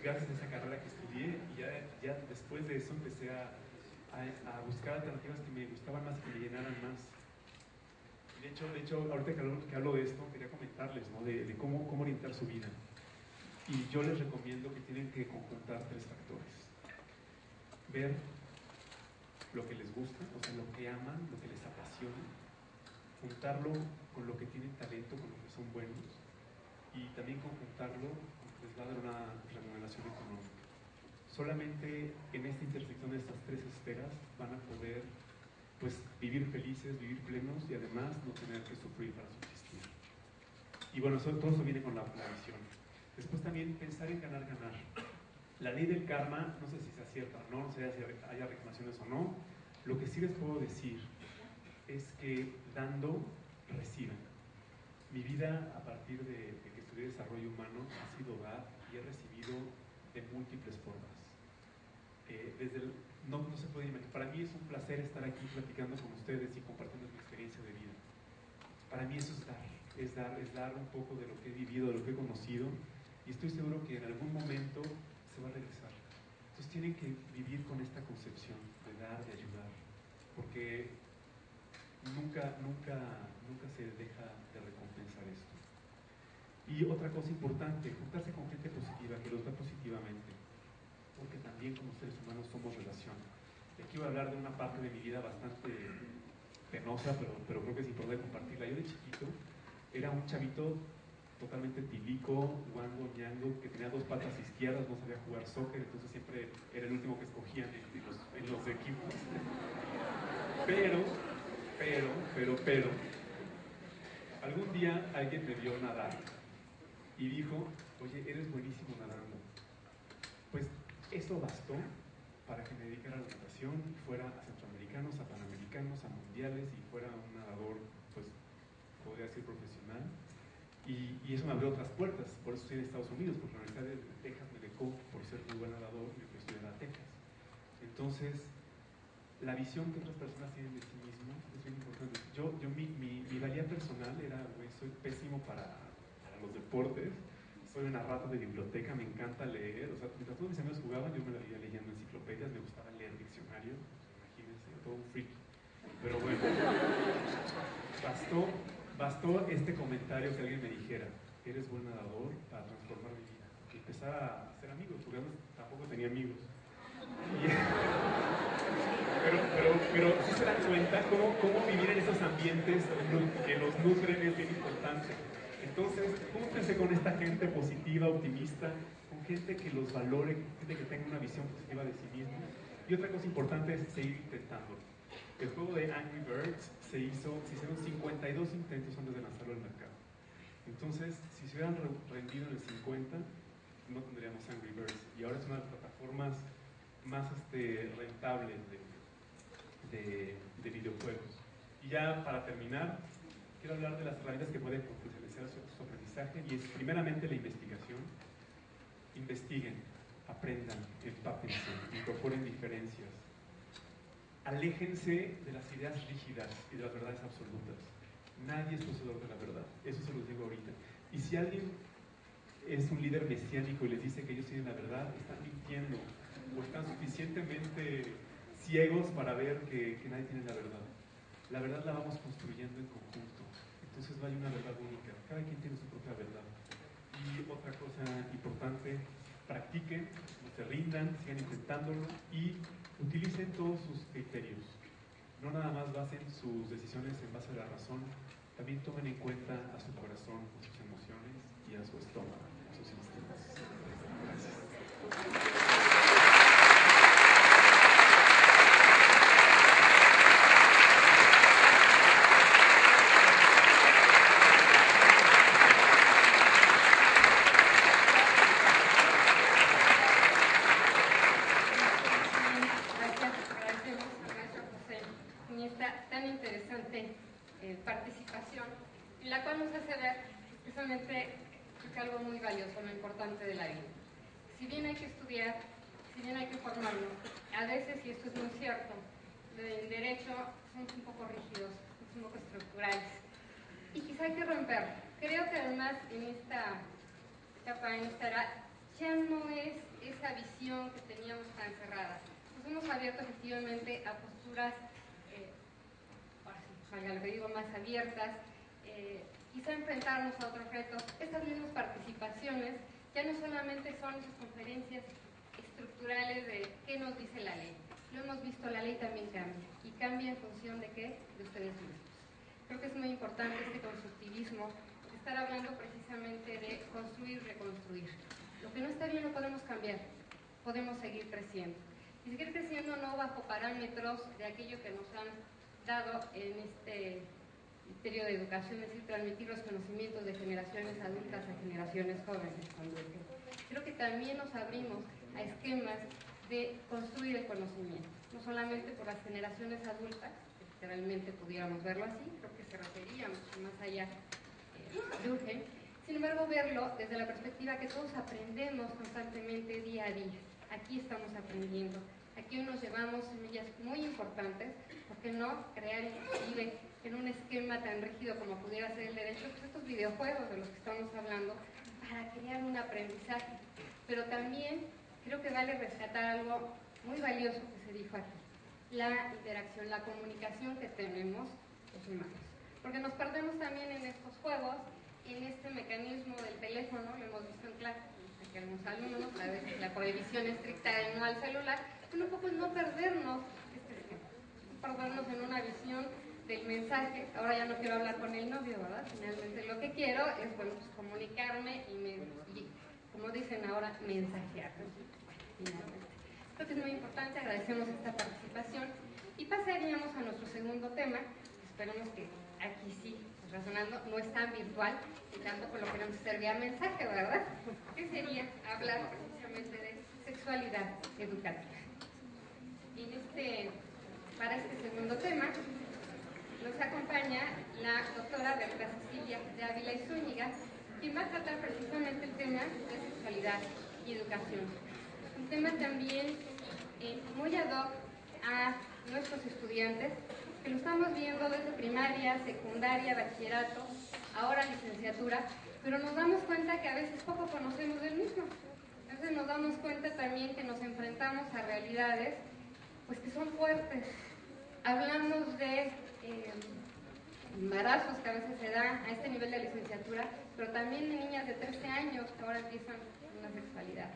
gracias a esa carrera que estudié, y ya después de eso empecé a buscar alternativas que me gustaban más y que me llenaran más. De hecho, ahorita que hablo de esto, quería comentarles, ¿no? de cómo orientar su vida. Y yo les recomiendo que tienen que conjuntar 3 factores. Ver lo que les gusta, o sea, lo que aman, lo que les apasiona, juntarlo con lo que tienen talento, con lo que son buenos, y también conjuntarlo con que les va a dar una remuneración económica. Solamente en esta intersección de estas 3 esferas van a poder, pues, vivir felices, vivir plenos y además no tener que sufrir para subsistir. Y bueno, todo eso viene con la visión. Después también pensar en ganar. La ley del karma, no sé si sea cierta o no sé si haya reclamaciones o no. Lo que sí les puedo decir es que dando, reciben. Mi vida, a partir de que estudié desarrollo humano, ha sido dar y he recibido de múltiples formas. No se puede imaginar. Para mí es un placer estar aquí platicando con ustedes y compartiendo mi experiencia de vida. Para mí eso es dar un poco de lo que he vivido, de lo que he conocido, y estoy seguro que en algún momento se va a regresar. Entonces tienen que vivir con esta concepción de dar, de ayudar, porque nunca se deja de recompensar esto. Y otra cosa importante, juntarse con gente positiva, que los da positivamente, porque también como seres humanos somos relación. Y aquí voy a hablar de una parte de mi vida bastante penosa, pero creo que es importante compartirla. Yo de chiquito era un chavito totalmente tilico, guango, ñango, que tenía 2 patas izquierdas, no sabía jugar soccer, entonces siempre era el último que escogían en los equipos. Pero, algún día alguien me vio nadar y dijo, oye, eres buenísimo nadando. Pues eso bastó para que me dedicara a la natación, fuera a centroamericanos, a panamericanos, a mundiales y fuera un nadador, pues, podría decir profesional. Y eso me abrió otras puertas, por eso estoy en Estados Unidos, porque la Universidad de Texas me becó por ser muy buen nadador y me fui a estudiar a Texas. Entonces, la visión que otras personas tienen de sí mismos es bien importante. Mi valía personal era, soy pésimo para los deportes, soy una rata de biblioteca, me encanta leer, o sea, mientras todos mis amigos jugaban, yo me la vivía leyendo enciclopedias, me gustaba leer diccionarios, imagínense, todo un freak. Pero bueno, bastó este comentario que alguien me dijera, eres buen nadador, para transformar mi vida. Y empezar a hacer amigos, porque tampoco tenía amigos. Pero sí se dan cuenta cómo vivir en esos ambientes que los nutren es bien importante. Entonces, júntense con esta gente positiva, optimista, con gente que los valore, gente que tenga una visión positiva de sí mismo. Y otra cosa importante es seguir intentándolo. El juego de Angry Birds se hicieron 52 intentos antes de lanzarlo al mercado. Entonces, si se hubieran rendido en el 50, no tendríamos Angry Birds. Y ahora es una de las plataformas más rentables de videojuegos. Y ya para terminar, quiero hablar de las herramientas que pueden potencializar su aprendizaje, y es primeramente la investigación. Investiguen, aprendan, empápense, incorporen diferencias. Aléjense de las ideas rígidas y de las verdades absolutas. Nadie es poseedor de la verdad, eso se los digo ahorita. Y si alguien es un líder mesiánico y les dice que ellos tienen la verdad, están mintiendo o están suficientemente ciegos para ver que nadie tiene la verdad. La verdad la vamos construyendo en conjunto, entonces no hay una verdad única, cada quien tiene su propia verdad. Y otra cosa importante, practiquen, no se rindan, sigan intentándolo y utilicen todos sus criterios. No nada más basen sus decisiones en base a la razón, también tomen en cuenta a su corazón, a sus emociones y a su estómago, a sus instintos. Gracias. esta tan interesante participación, en la cual nos hace ver precisamente que algo muy valioso, lo importante de la vida. Si bien hay que estudiar, si bien hay que formarnos, a veces, y esto es muy cierto, en derecho somos un poco rígidos, un poco estructurales, y quizá hay que romperlo. Creo que además en esta etapa, en esta era, ya no es esa visión que teníamos tan cerrada. Nos hemos abierto efectivamente a posturas, lo que digo, más abiertas, quizá enfrentarnos a otros retos. Estas mismas participaciones ya no solamente son esas conferencias estructurales de qué nos dice la ley. Lo hemos visto, la ley también cambia. ¿Y cambia en función de qué? De ustedes mismos. Creo que es muy importante este constructivismo, estar hablando precisamente de construir, reconstruir. Lo que no está bien lo podemos cambiar, podemos seguir creciendo. Y seguir creciendo no bajo parámetros de aquello que nos han dado en este Ministerio de Educación, es decir, transmitir los conocimientos de generaciones adultas a generaciones jóvenes. Creo que también nos abrimos a esquemas de construir el conocimiento, no solamente por las generaciones adultas, que literalmente pudiéramos verlo así, creo que se refería mucho más allá de Durkheim, sin embargo verlo desde la perspectiva que todos aprendemos constantemente día a día. Aquí estamos aprendiendo, aquí nos llevamos semillas muy importantes, ¿por qué no crear inclusive en un esquema tan rígido como pudiera ser el derecho, pues estos videojuegos de los que estamos hablando, para crear un aprendizaje? Pero también creo que vale rescatar algo muy valioso que se dijo aquí, la interacción, la comunicación que tenemos los humanos. Porque nos perdemos también en estos juegos, en este mecanismo del teléfono, lo hemos visto en clase, que algunos alumnos, a veces la prohibición estricta de no al celular, pero un poco es no perdernos en una visión del mensaje. Ahora ya no quiero hablar con el novio, ¿verdad? Finalmente lo que quiero es, bueno, pues comunicarme y como dicen ahora, mensajear. Finalmente. Creo que es muy importante, agradecemos esta participación y pasaríamos a nuestro segundo tema. Esperemos que aquí sí, razonando, no es tan virtual y tampoco lo queremos hacer vía mensaje, ¿verdad? Que sería hablar precisamente de sexualidad educativa. Para este segundo tema nos acompaña la doctora Berta Cecilia de Ávila y Zúñiga, quien va a tratar precisamente el tema de sexualidad y educación. Un tema también muy ad hoc a nuestros estudiantes, que lo estamos viendo desde primaria, secundaria, bachillerato, ahora licenciatura, pero nos damos cuenta que a veces poco conocemos del mismo. A veces nos damos cuenta también que nos enfrentamos a realidades pues que son fuertes. Hablamos de embarazos que a veces se dan a este nivel de licenciatura, pero también de niñas de 13 años que ahora empiezan una sexualidad.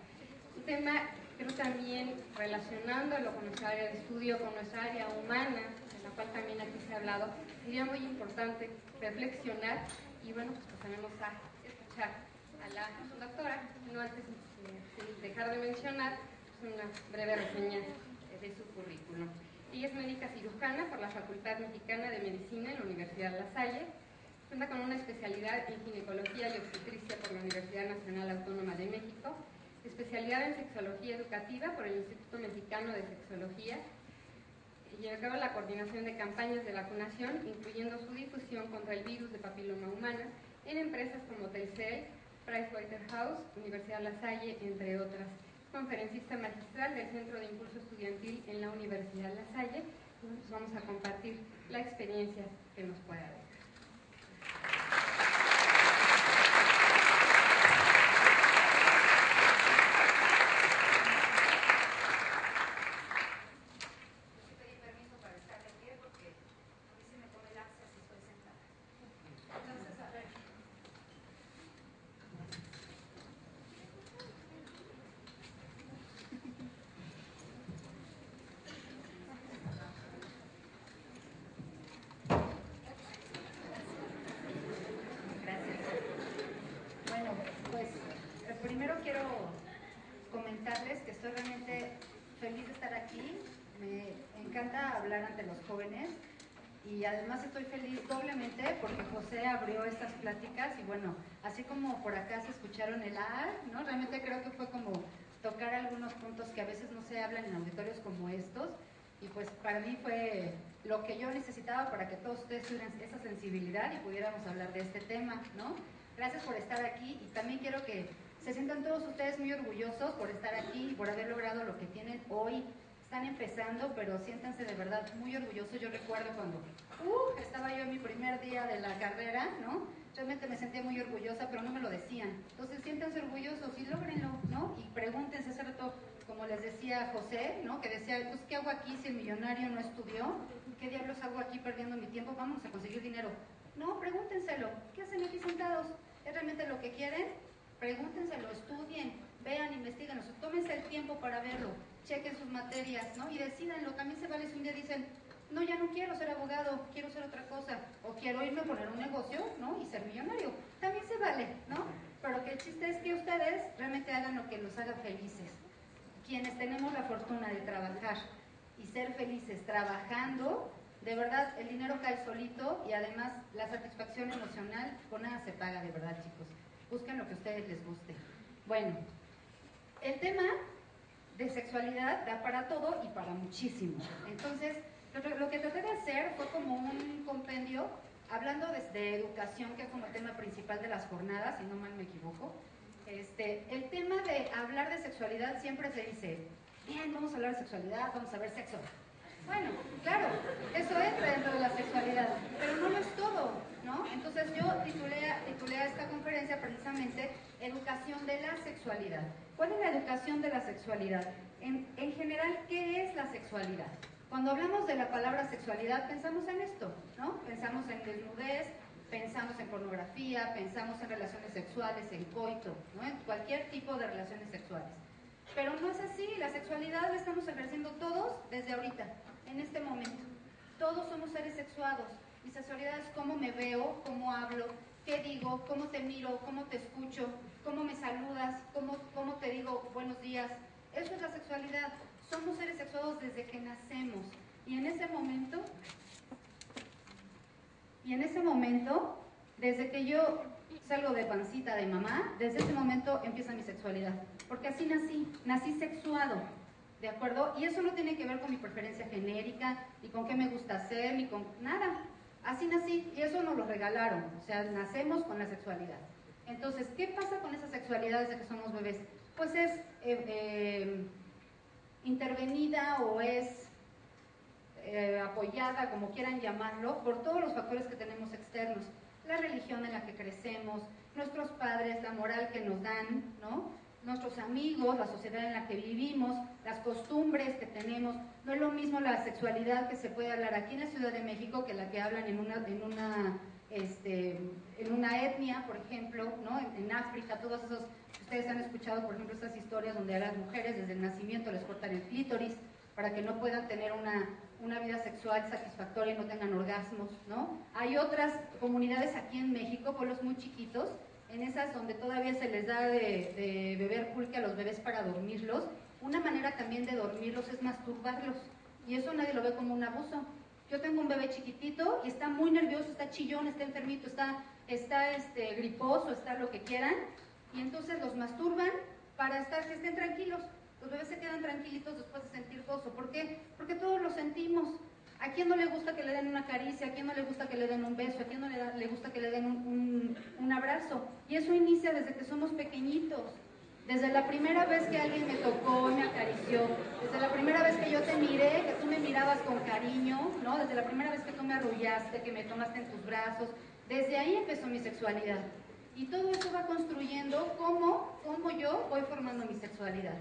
Un tema, creo, también relacionándolo con nuestra área de estudio, con nuestra área humana, de la cual también aquí se ha hablado, sería muy importante reflexionar y bueno, pues pasaremos a escuchar a la doctora, no antes sin dejar de mencionar una breve reseña de su currículum. Ella es médica cirujana por la Facultad Mexicana de Medicina en la Universidad La Salle. Cuenta con una especialidad en ginecología y obstetricia por la Universidad Nacional Autónoma de México, especialidad en sexología educativa por el Instituto Mexicano de Sexología. Lleva a cabo la coordinación de campañas de vacunación, incluyendo su difusión contra el virus de papiloma humana en empresas como Telcel, Pricewaterhouse, Universidad La Salle, entre otras. Conferencista magistral del Centro de Impulso Estudiantil en la Universidad La Salle. Pues vamos a compartir la experiencia que nos pueda dar. Que estoy realmente feliz de estar aquí, me encanta hablar ante los jóvenes y además estoy feliz doblemente porque José abrió estas pláticas y bueno, así como por acá se escucharon el ¿no? Realmente creo que fue como tocar algunos puntos que a veces no se hablan en auditorios como estos y pues para mí fue lo que yo necesitaba para que todos ustedes tuvieran esa sensibilidad y pudiéramos hablar de este tema, ¿no? Gracias por estar aquí y también quiero que se sientan todos ustedes muy orgullosos por estar aquí, por haber logrado lo que tienen hoy. Están empezando, pero siéntanse de verdad muy orgullosos. Yo recuerdo cuando estaba yo en mi primer día de la carrera, ¿no? Realmente me sentía muy orgullosa, pero no me lo decían. Entonces siéntanse orgullosos y lógrenlo, ¿no? Y pregúntense hace rato, como les decía José, ¿no? Que decía, pues, ¿qué hago aquí si el millonario no estudió? ¿Qué diablos hago aquí perdiendo mi tiempo? Vamos a conseguir dinero. No, pregúntenselo. ¿Qué hacen aquí sentados? ¿Es realmente lo que quieren? Pregúntenselo, estudien, vean, investiguen, o sea, tómense el tiempo para verlo, chequen sus materias, ¿no? Y decídanlo. También se vale si un día dicen, no, ya no quiero ser abogado, quiero ser otra cosa, o quiero irme a poner un negocio, ¿no? Y ser millonario. También se vale, ¿no? Pero que el chiste es que ustedes realmente hagan lo que los haga felices. Quienes tenemos la fortuna de trabajar y ser felices trabajando, de verdad el dinero cae solito y además la satisfacción emocional con nada se paga, de verdad, chicos. Busquen lo que a ustedes les guste. Bueno, el tema de sexualidad da para todo y para muchísimo. Entonces, lo que traté de hacer fue como un compendio, hablando de educación, que es como el tema principal de las jornadas, si no mal me equivoco. El tema de hablar de sexualidad siempre se dice, bien, vamos a hablar de sexualidad, vamos a ver sexo. Bueno, claro, eso entra dentro de la sexualidad, pero no lo es todo, ¿no? Entonces yo titulé a esta conferencia precisamente Educación de la Sexualidad. ¿Cuál es la educación de la sexualidad? En general, ¿qué es la sexualidad? Cuando hablamos de la palabra sexualidad, pensamos en esto, ¿no? Pensamos en desnudez, pensamos en pornografía, pensamos en relaciones sexuales, en coito, ¿no? En cualquier tipo de relaciones sexuales. Pero no es así, la sexualidad la estamos ejerciendo todos desde ahorita, en este momento. Todos somos seres sexuados. Mi sexualidad es cómo me veo, cómo hablo, qué digo, cómo te miro, cómo te escucho, cómo me saludas, cómo te digo buenos días. Eso es la sexualidad. Somos seres sexuados desde que nacemos. Y en ese momento, desde que yo salgo de pancita de mamá, desde ese momento empieza mi sexualidad. Porque así nací sexuado, ¿de acuerdo? Y eso no tiene que ver con mi preferencia genérica, ni con qué me gusta hacer, ni con nada. Así nací, y eso nos lo regalaron, o sea, nacemos con la sexualidad. Entonces, ¿qué pasa con esa sexualidad desde que somos bebés? Pues es intervenida o es apoyada, como quieran llamarlo, por todos los factores que tenemos externos. La religión en la que crecemos, nuestros padres, la moral que nos dan, ¿no? Nuestros amigos, la sociedad en la que vivimos, las costumbres que tenemos. No es lo mismo la sexualidad que se puede hablar aquí en la Ciudad de México que la que hablan en una etnia, por ejemplo, ¿no? En África, todos esos, ustedes han escuchado, por ejemplo, estas historias donde a las mujeres desde el nacimiento les cortan el clítoris para que no puedan tener una vida sexual satisfactoria y no tengan orgasmos, ¿no? Hay otras comunidades aquí en México, pueblos muy chiquitos, en esas donde todavía se les da de beber pulque a los bebés para dormirlos. Una manera también de dormirlos es masturbarlos, y eso nadie lo ve como un abuso. Yo tengo un bebé chiquitito y está muy nervioso, está chillón, está enfermito, está griposo, está lo que quieran, y entonces los masturban para que estén tranquilos. Los bebés se quedan tranquilitos después de sentir gozo. ¿Por qué? Porque todos lo sentimos. ¿A quién no le gusta que le den una caricia? ¿A quién no le gusta que le den un beso? ¿A quién no le gusta que le den un abrazo? Y eso inicia desde que somos pequeñitos. Desde la primera vez que alguien me tocó y me acarició, desde la primera vez que yo te miré, que tú me mirabas con cariño, ¿no? Desde la primera vez que tú me arrullaste, que me tomaste en tus brazos, desde ahí empezó mi sexualidad. Y todo eso va construyendo cómo yo voy formando mi sexualidad.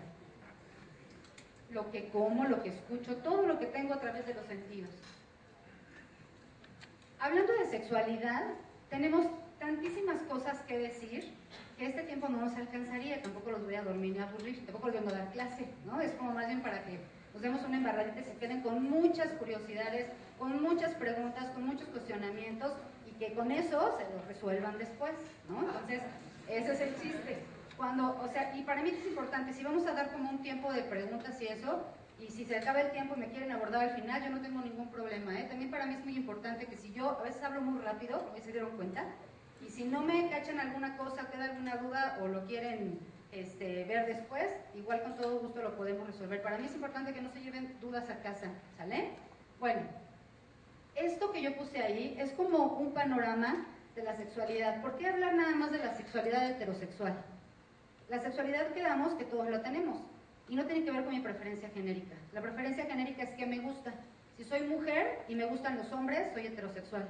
Lo que como, lo que escucho, todo lo que tengo a través de los sentidos. Hablando de sexualidad, tenemos tantísimas cosas que decir que este tiempo no nos alcanzaría, tampoco los voy a dormir ni a aburrir, tampoco les vengo a dar clase, ¿no? Es como más bien para que nos demos una embarradita y se queden con muchas curiosidades, con muchas preguntas, con muchos cuestionamientos, y que con eso se los resuelvan después, ¿no? Entonces, ese es el chiste. Y para mí es importante, si vamos a dar como un tiempo de preguntas y eso, y si se acaba el tiempo y me quieren abordar al final, yo no tengo ningún problema, ¿eh? También para mí es muy importante que si yo a veces hablo muy rápido, como se dieron cuenta, y si no me cachan alguna cosa, queda alguna duda o lo quieren ver después, igual con todo gusto lo podemos resolver. Para mí es importante que no se lleven dudas a casa, ¿sale? Bueno, esto que yo puse ahí es como un panorama de la sexualidad. ¿Por qué hablar nada más de la sexualidad heterosexual? La sexualidad quedamos que todos la tenemos y no tiene que ver con mi preferencia genérica. La preferencia genérica es que me gusta. Si soy mujer y me gustan los hombres, soy heterosexual.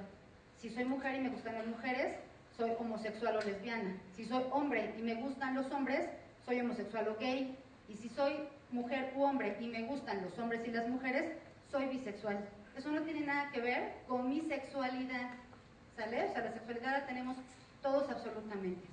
Si soy mujer y me gustan las mujeres, soy homosexual o lesbiana. Si soy hombre y me gustan los hombres, soy homosexual o gay. Y si soy mujer u hombre y me gustan los hombres y las mujeres, soy bisexual. Eso no tiene nada que ver con mi sexualidad, ¿sale? O sea, la sexualidad la tenemos todos absolutamente.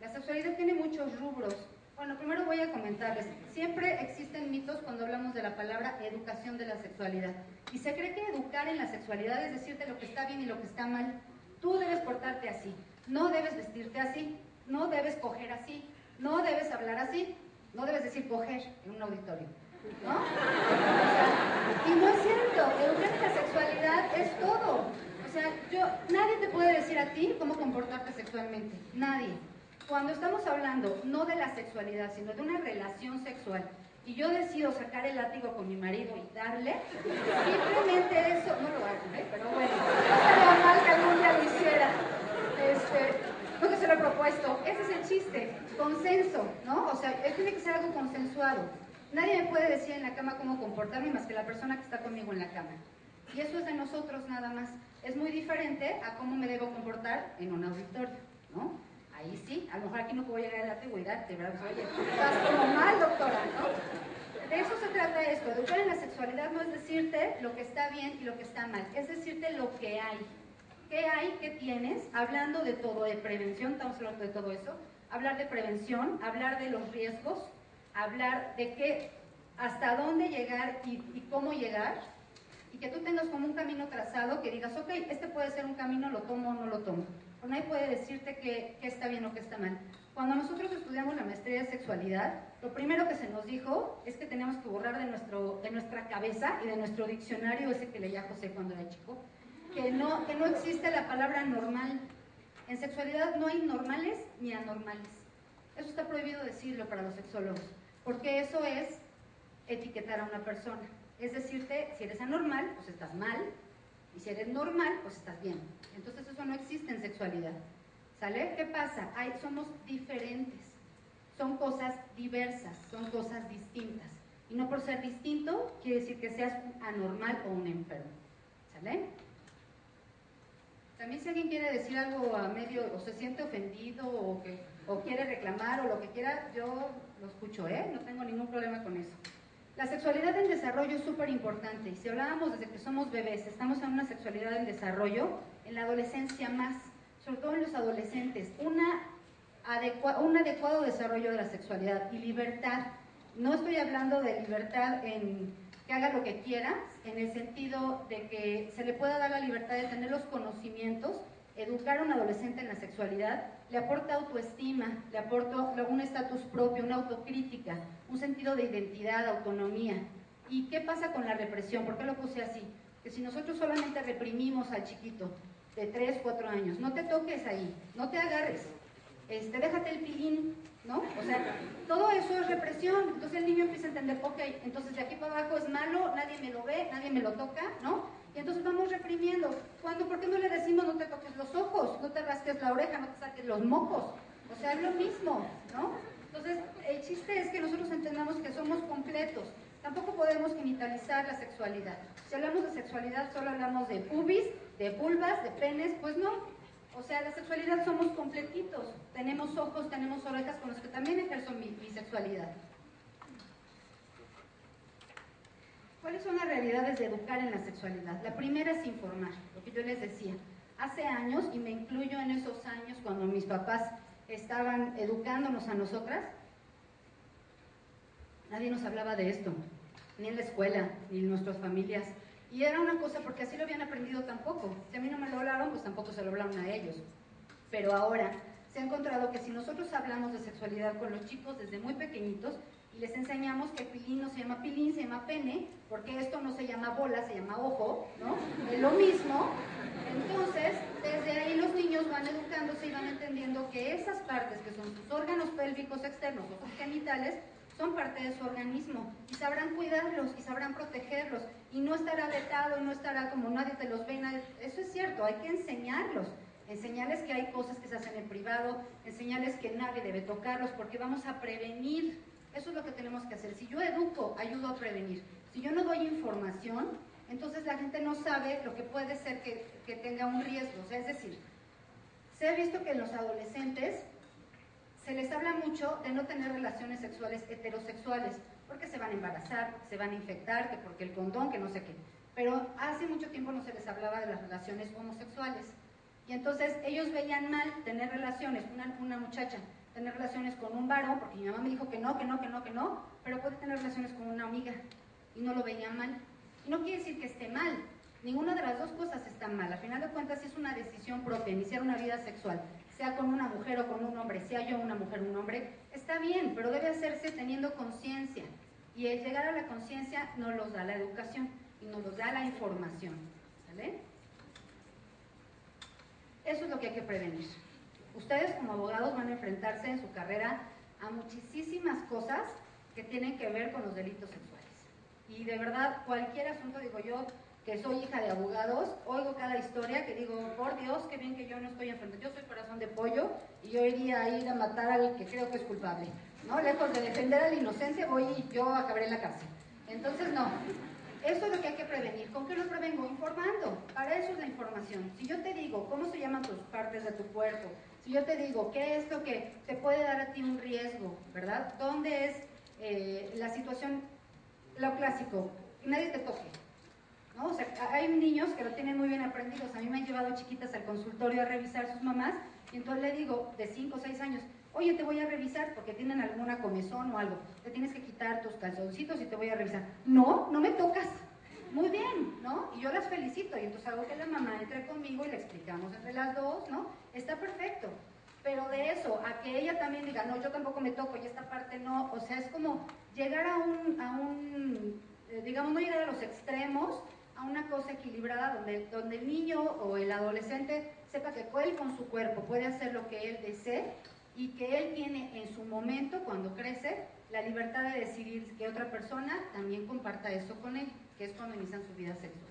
La sexualidad tiene muchos rubros. Bueno, primero voy a comentarles. Siempre existen mitos cuando hablamos de la palabra educación de la sexualidad. Y se cree que educar en la sexualidad es decirte lo que está bien y lo que está mal. Tú debes portarte así, no debes vestirte así, no debes coger así, no debes hablar así, no debes decir coger en un auditorio, ¿no? O sea, y no es cierto, educar en la sexualidad es todo. O sea, nadie te puede decir a ti cómo comportarte sexualmente, nadie. Cuando estamos hablando no de la sexualidad, sino de una relación sexual, y yo decido sacar el látigo con mi marido y darle, simplemente eso, no lo voy a hacer, pero bueno, no estaría mal que algún día lo hiciera. No que se lo he propuesto, ese es el chiste, consenso, ¿no? O sea, tiene que ser algo consensuado. Nadie me puede decir en la cama cómo comportarme más que la persona que está conmigo en la cama. Y eso es de nosotros nada más. Es muy diferente a cómo me debo comportar en un auditorio, ¿no? Ahí sí, a lo mejor aquí no puedo llegar a la antigüedad, de verdad, oye, estás como mal, doctora, ¿no? De eso se trata esto. Educar en la sexualidad no es decirte lo que está bien y lo que está mal, es decirte lo que hay. ¿Qué hay? ¿Qué tienes? Hablando de todo, de prevención, estamos hablando de todo eso, hablar de prevención, hablar de los riesgos, hablar de qué, hasta dónde llegar y cómo llegar, y que tú tengas como un camino trazado, que digas, ok, este puede ser un camino, lo tomo o no lo tomo. Pero nadie puede decirte qué está bien o qué está mal. Cuando nosotros estudiamos la maestría de sexualidad, lo primero que se nos dijo es que teníamos que borrar de nuestra cabeza y de nuestro diccionario, ese que leía José cuando era chico, que no existe la palabra normal. En sexualidad no hay normales ni anormales. Eso está prohibido decirlo para los sexólogos, porque eso es etiquetar a una persona. Es decirte, si eres anormal, pues estás mal, y si eres normal, pues estás bien. Entonces eso no existe en sexualidad. ¿Sale? ¿Qué pasa? Somos diferentes. Son cosas diversas, son cosas distintas. Y no por ser distinto, quiere decir que seas un anormal o un enfermo. ¿Sale? También si alguien quiere decir algo a medio, o se siente ofendido, o quiere reclamar, o lo que quiera, yo lo escucho, ¿eh? No tengo ningún problema con eso. La sexualidad en desarrollo es súper importante. Y si hablábamos desde que somos bebés, estamos en una sexualidad en desarrollo, en la adolescencia más, sobre todo en los adolescentes, un adecuado desarrollo de la sexualidad y libertad. No estoy hablando de libertad en que haga lo que quiera, en el sentido de que se le pueda dar la libertad de tener los conocimientos. Educar a un adolescente en la sexualidad le aporta autoestima, le aporta un estatus propio, una autocrítica, un sentido de identidad, autonomía. ¿Y qué pasa con la represión? ¿Por qué lo puse así? Que si nosotros solamente reprimimos al chiquito de 3, 4 años, no te toques ahí, no te agarres, déjate el pilín, ¿no? O sea, todo eso es represión. Entonces el niño empieza a entender, ok, entonces de aquí para abajo es malo, nadie me lo ve, nadie me lo toca, ¿no? Y entonces vamos reprimiendo. ¿Por qué no le decimos no te toques los ojos, no te rasques la oreja, no te saques los mocos? O sea, es lo mismo, ¿no? Entonces, el chiste es que nosotros entendamos que somos completos. Tampoco podemos genitalizar la sexualidad. Si hablamos de sexualidad, solo hablamos de pubis, de vulvas, de penes, pues no. O sea, la sexualidad somos completitos. Tenemos ojos, tenemos orejas con los que también ejerzo mi sexualidad. ¿Cuáles son las realidades de educar en la sexualidad? La primera es informar, lo que yo les decía. Hace años, y me incluyo en esos años cuando mis papás estaban educándonos a nosotras, nadie nos hablaba de esto, ni en la escuela, ni en nuestras familias. Y era una cosa porque así lo habían aprendido tampoco. Si a mí no me lo hablaron, pues tampoco se lo hablaron a ellos. Pero ahora se ha encontrado que si nosotros hablamos de sexualidad con los chicos desde muy pequeñitos, y les enseñamos que pilín no se llama pilín, se llama pene, porque esto no se llama bola, se llama ojo, ¿no? Es lo mismo. Entonces, desde ahí los niños van educándose y van entendiendo que esas partes que son sus órganos pélvicos externos o sus genitales son parte de su organismo y sabrán cuidarlos y sabrán protegerlos y no estará vetado y no estará como nadie te los ve, eso es cierto, hay que enseñarlos, enseñarles que hay cosas que se hacen en privado, enseñarles que nadie debe tocarlos porque vamos a prevenir, eso es lo que tenemos que hacer. Si yo educo, ayudo a prevenir, si yo no doy información, entonces la gente no sabe lo que puede ser que tenga un riesgo, o sea, es decir, se ha visto que en los adolescentes se les habla mucho de no tener relaciones sexuales heterosexuales, porque se van a embarazar, se van a infectar, que porque el condón, que no sé qué. Pero hace mucho tiempo no se les hablaba de las relaciones homosexuales. Y entonces ellos veían mal tener relaciones, una muchacha, tener relaciones con un varón, porque mi mamá me dijo que no, pero puede tener relaciones con una amiga, y no lo veían mal. Y no quiere decir que esté mal, ninguna de las dos cosas está mal. Al final de cuentas, si es una decisión propia, iniciar una vida sexual, sea con una mujer o con un hombre, sea yo una mujer o un hombre, está bien, pero debe hacerse teniendo conciencia. Y el llegar a la conciencia nos los da la educación y nos los da la información. ¿Vale? Eso es lo que hay que prevenir. Ustedes como abogados van a enfrentarse en su carrera a muchísimas cosas que tienen que ver con los delitos sexuales. Y de verdad, cualquier asunto, digo yo, que soy hija de abogados, oigo cada historia que digo, por Dios, qué bien que yo no estoy enfrentando. Yo soy corazón de pollo y yo iría a ir a matar al que creo que es culpable, ¿no? Lejos de defender al inocente, voy y yo acabaré en la cárcel. Entonces, no. Eso es lo que hay que prevenir. ¿Con qué lo prevengo? Informando. Para eso es la información. Si yo te digo cómo se llaman tus partes de tu cuerpo, si yo te digo qué es lo que te puede dar a ti un riesgo, ¿verdad? ¿Dónde es la situación, lo clásico? Nadie te toque, ¿no? O sea, hay niños que lo tienen muy bien aprendidos. A mí me han llevado chiquitas al consultorio a revisar sus mamás y entonces le digo, de 5 o 6 años, oye, te voy a revisar porque tienen alguna comezón o algo. Te tienes que quitar tus calzoncitos y te voy a revisar. No, no me tocas. Muy bien, ¿no? Y yo las felicito y entonces hago que la mamá entre conmigo y le explicamos entre las dos, ¿no? Está perfecto. Pero de eso, a que ella también diga, no, yo tampoco me toco y esta parte no, o sea, es como llegar a un digamos, no llegar a los extremos, a una cosa equilibrada donde el niño o el adolescente sepa que él con su cuerpo puede hacer lo que él desee y que él tiene en su momento, cuando crece, la libertad de decidir que otra persona también comparta eso con él, que es cuando inician su vida sexual.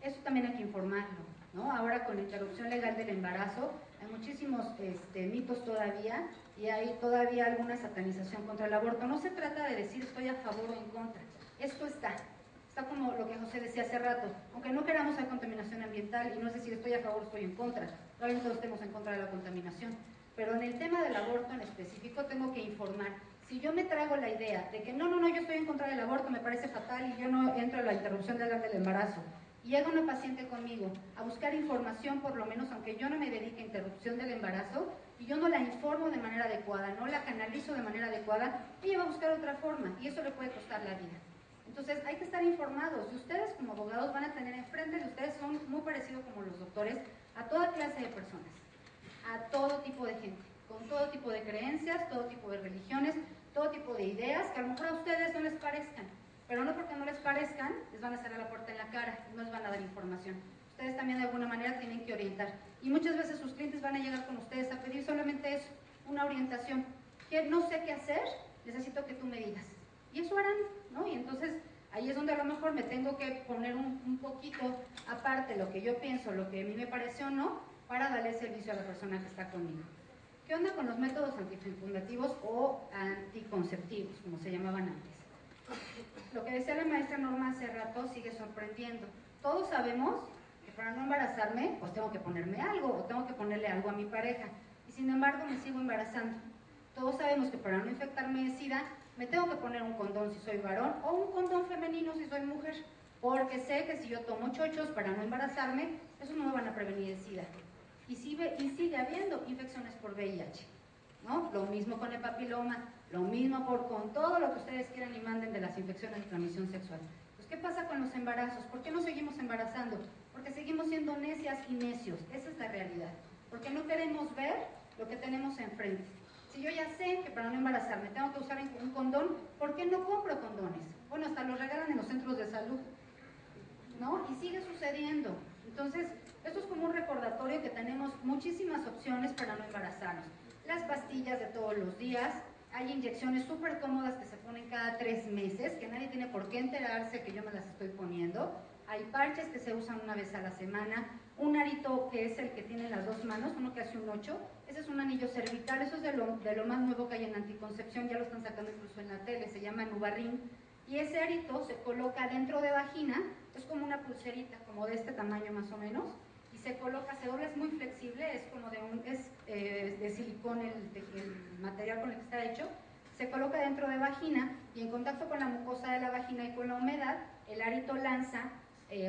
Eso también hay que informarlo, ¿no? Ahora con la interrupción legal del embarazo hay muchísimos mitos todavía y hay todavía alguna satanización contra el aborto. No se trata de decir estoy a favor o en contra, esto está como lo que José decía hace rato, aunque no queramos hay contaminación ambiental y no es decir estoy a favor o estoy en contra, probablemente todos estemos en contra de la contaminación, pero en el tema del aborto en específico tengo que informar. Si yo me trago la idea de que no, yo estoy en contra del aborto, me parece fatal y yo no entro a la interrupción legal del embarazo, y llega una paciente conmigo a buscar información, por lo menos aunque yo no me dedique a interrupción del embarazo, y yo no la informo de manera adecuada, no la canalizo de manera adecuada, ella va a buscar otra forma y eso le puede costar la vida. Entonces hay que estar informados y ustedes como abogados van a tener enfrente de ustedes, son muy parecidos como los doctores, a toda clase de personas, a todo tipo de gente, con todo tipo de creencias, todo tipo de religiones, todo tipo de ideas que a lo mejor a ustedes no les parezcan, pero no porque no les parezcan, les van a cerrar la puerta en la cara, no les van a dar información. Ustedes también de alguna manera tienen que orientar. Y muchas veces sus clientes van a llegar con ustedes a pedir solamente eso, una orientación. Que no sé qué hacer, necesito que tú me digas. Y eso harán, ¿no? Y entonces ahí es donde a lo mejor me tengo que poner un poquito aparte lo que yo pienso, lo que a mí me parece o no, para darle servicio a la persona que está conmigo. ¿Qué onda con los métodos antifecundativos o anticonceptivos, como se llamaban antes? Lo que decía la maestra Norma hace rato sigue sorprendiendo. Todos sabemos que para no embarazarme, pues tengo que ponerme algo o tengo que ponerle algo a mi pareja. Y sin embargo me sigo embarazando. Todos sabemos que para no infectarme de SIDA, me tengo que poner un condón si soy varón o un condón femenino si soy mujer. Porque sé que si yo tomo chochos para no embarazarme, eso no me van a prevenir de SIDA. Y sigue habiendo infecciones por VIH, ¿no? Lo mismo con el papiloma, lo mismo con todo lo que ustedes quieran y manden de las infecciones de transmisión sexual. Pues, ¿qué pasa con los embarazos? ¿Por qué no seguimos embarazando? Porque seguimos siendo necias y necios, esa es la realidad. Porque no queremos ver lo que tenemos enfrente. Si yo ya sé que para no embarazarme tengo que usar un condón, ¿por qué no compro condones? Bueno, hasta los regalan en los centros de salud, ¿no? Y sigue sucediendo. Entonces, esto es como un recordatorio que tenemos muchísimas opciones para no embarazarnos. las pastillas de todos los días. Hay inyecciones súper cómodas que se ponen cada 3 meses, que nadie tiene por qué enterarse que yo me las estoy poniendo. Hay parches que se usan una vez a la semana. Un arito que es el que tiene las 2 manos, uno que hace un 8, ese es un anillo cervical, eso es de lo más nuevo que hay en anticoncepción, ya lo están sacando incluso en la tele, se llama Nubarrin. Y ese arito se coloca dentro de vagina, es como una pulserita, como de este tamaño más o menos, y se coloca, se dobla, es muy flexible, es como de silicón el material con el que está hecho, se coloca dentro de vagina y en contacto con la mucosa de la vagina y con la humedad, el arito lanza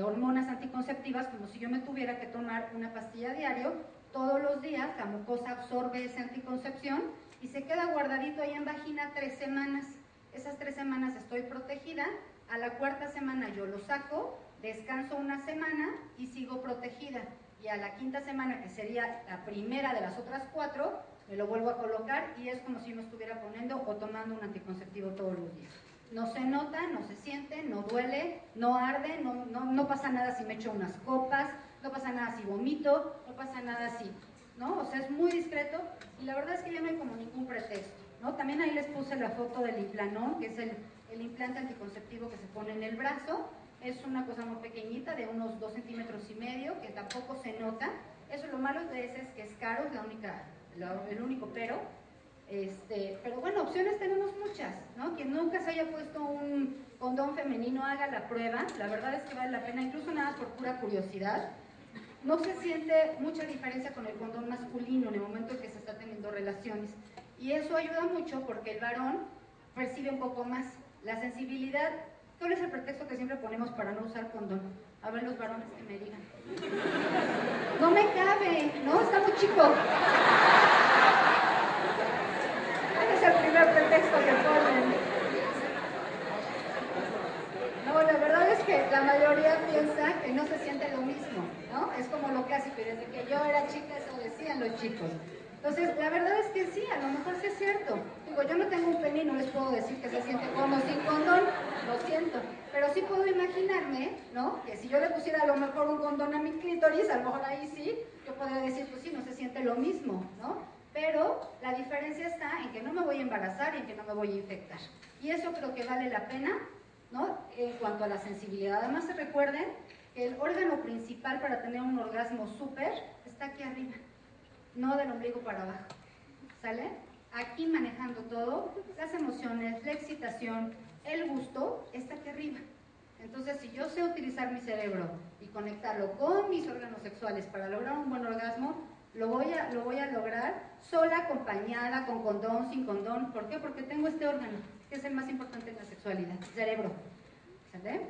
hormonas anticonceptivas, como si yo me tuviera que tomar una pastilla diario. Todos los días la mucosa absorbe esa anticoncepción y se queda guardadito ahí en vagina 3 semanas. Esas 3 semanas estoy protegida, a la 4ª semana yo lo saco, descanso una semana y sigo protegida. Y a la 5ª semana, que sería la primera de las otras 4, me lo vuelvo a colocar y es como si me estuviera poniendo o tomando un anticonceptivo todos los días. No se nota, no se siente, no duele, no arde, no pasa nada si me echo unas copas, no pasa nada si vomito, no pasa nada si, ¿no? O sea, es muy discreto y la verdad es que ya no hay como ningún pretexto, ¿no? También ahí les puse la foto del Implanón, que es el implante anticonceptivo que se pone en el brazo. Es una cosa muy pequeñita, de unos 2,5 centímetros, que tampoco se nota. Eso, lo malo de ese es que es caro, es el único pero. Pero bueno, opciones tenemos muchas, ¿no? Quien nunca se haya puesto un condón femenino, haga la prueba. La verdad es que vale la pena, incluso nada más por pura curiosidad. No se siente mucha diferencia con el condón masculino en el momento en que se está teniendo relaciones. Y eso ayuda mucho porque el varón percibe un poco más la sensibilidad. ¿Cuál es el pretexto que siempre ponemos para no usar condón? A ver los varones que me digan. No me cabe, ¿no? Está muy chico. Ese es el primer pretexto que ponen. No, la verdad es que la mayoría piensa que no se siente lo mismo, ¿no? Es como lo clásico, y desde que yo era chica eso decían los chicos. Entonces, la verdad es que sí, a lo mejor sí es cierto. Digo, yo no tengo un pene y no les puedo decir que se siente como sin condón, lo siento. Pero sí puedo imaginarme, ¿no? Que si yo le pusiera a lo mejor un condón a mi clítoris, a lo mejor ahí sí, yo podría decir, pues sí, no se siente lo mismo, ¿no? Pero la diferencia está en que no me voy a embarazar y en que no me voy a infectar. Y eso creo que vale la pena, ¿no? En cuanto a la sensibilidad. Además, se recuerden que el órgano principal para tener un orgasmo súper está aquí arriba, no del ombligo para abajo, ¿sale? Aquí manejando todo, las emociones, la excitación, el gusto, está aquí arriba. Entonces, si yo sé utilizar mi cerebro y conectarlo con mis órganos sexuales para lograr un buen orgasmo, lo voy a lograr sola, acompañada, con condón, sin condón. ¿Por qué? Porque tengo este órgano, que es el más importante en la sexualidad, el cerebro. ¿Sale?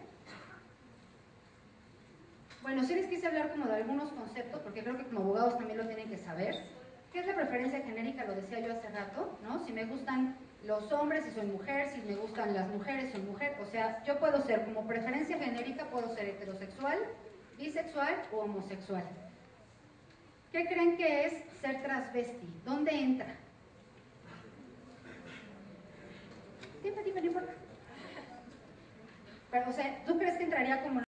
Bueno, sí les quise hablar como de algunos conceptos, porque creo que como abogados también lo tienen que saber. ¿Qué es la preferencia genérica? Lo decía yo hace rato, ¿no? Si me gustan los hombres, si soy mujer, si me gustan las mujeres, soy mujer. O sea, yo puedo ser, como preferencia genérica, puedo ser heterosexual, bisexual o homosexual. ¿Qué creen que es ser transvesti? ¿Dónde entra? Dime, no importa. Pero, o sea, ¿tú crees que entraría como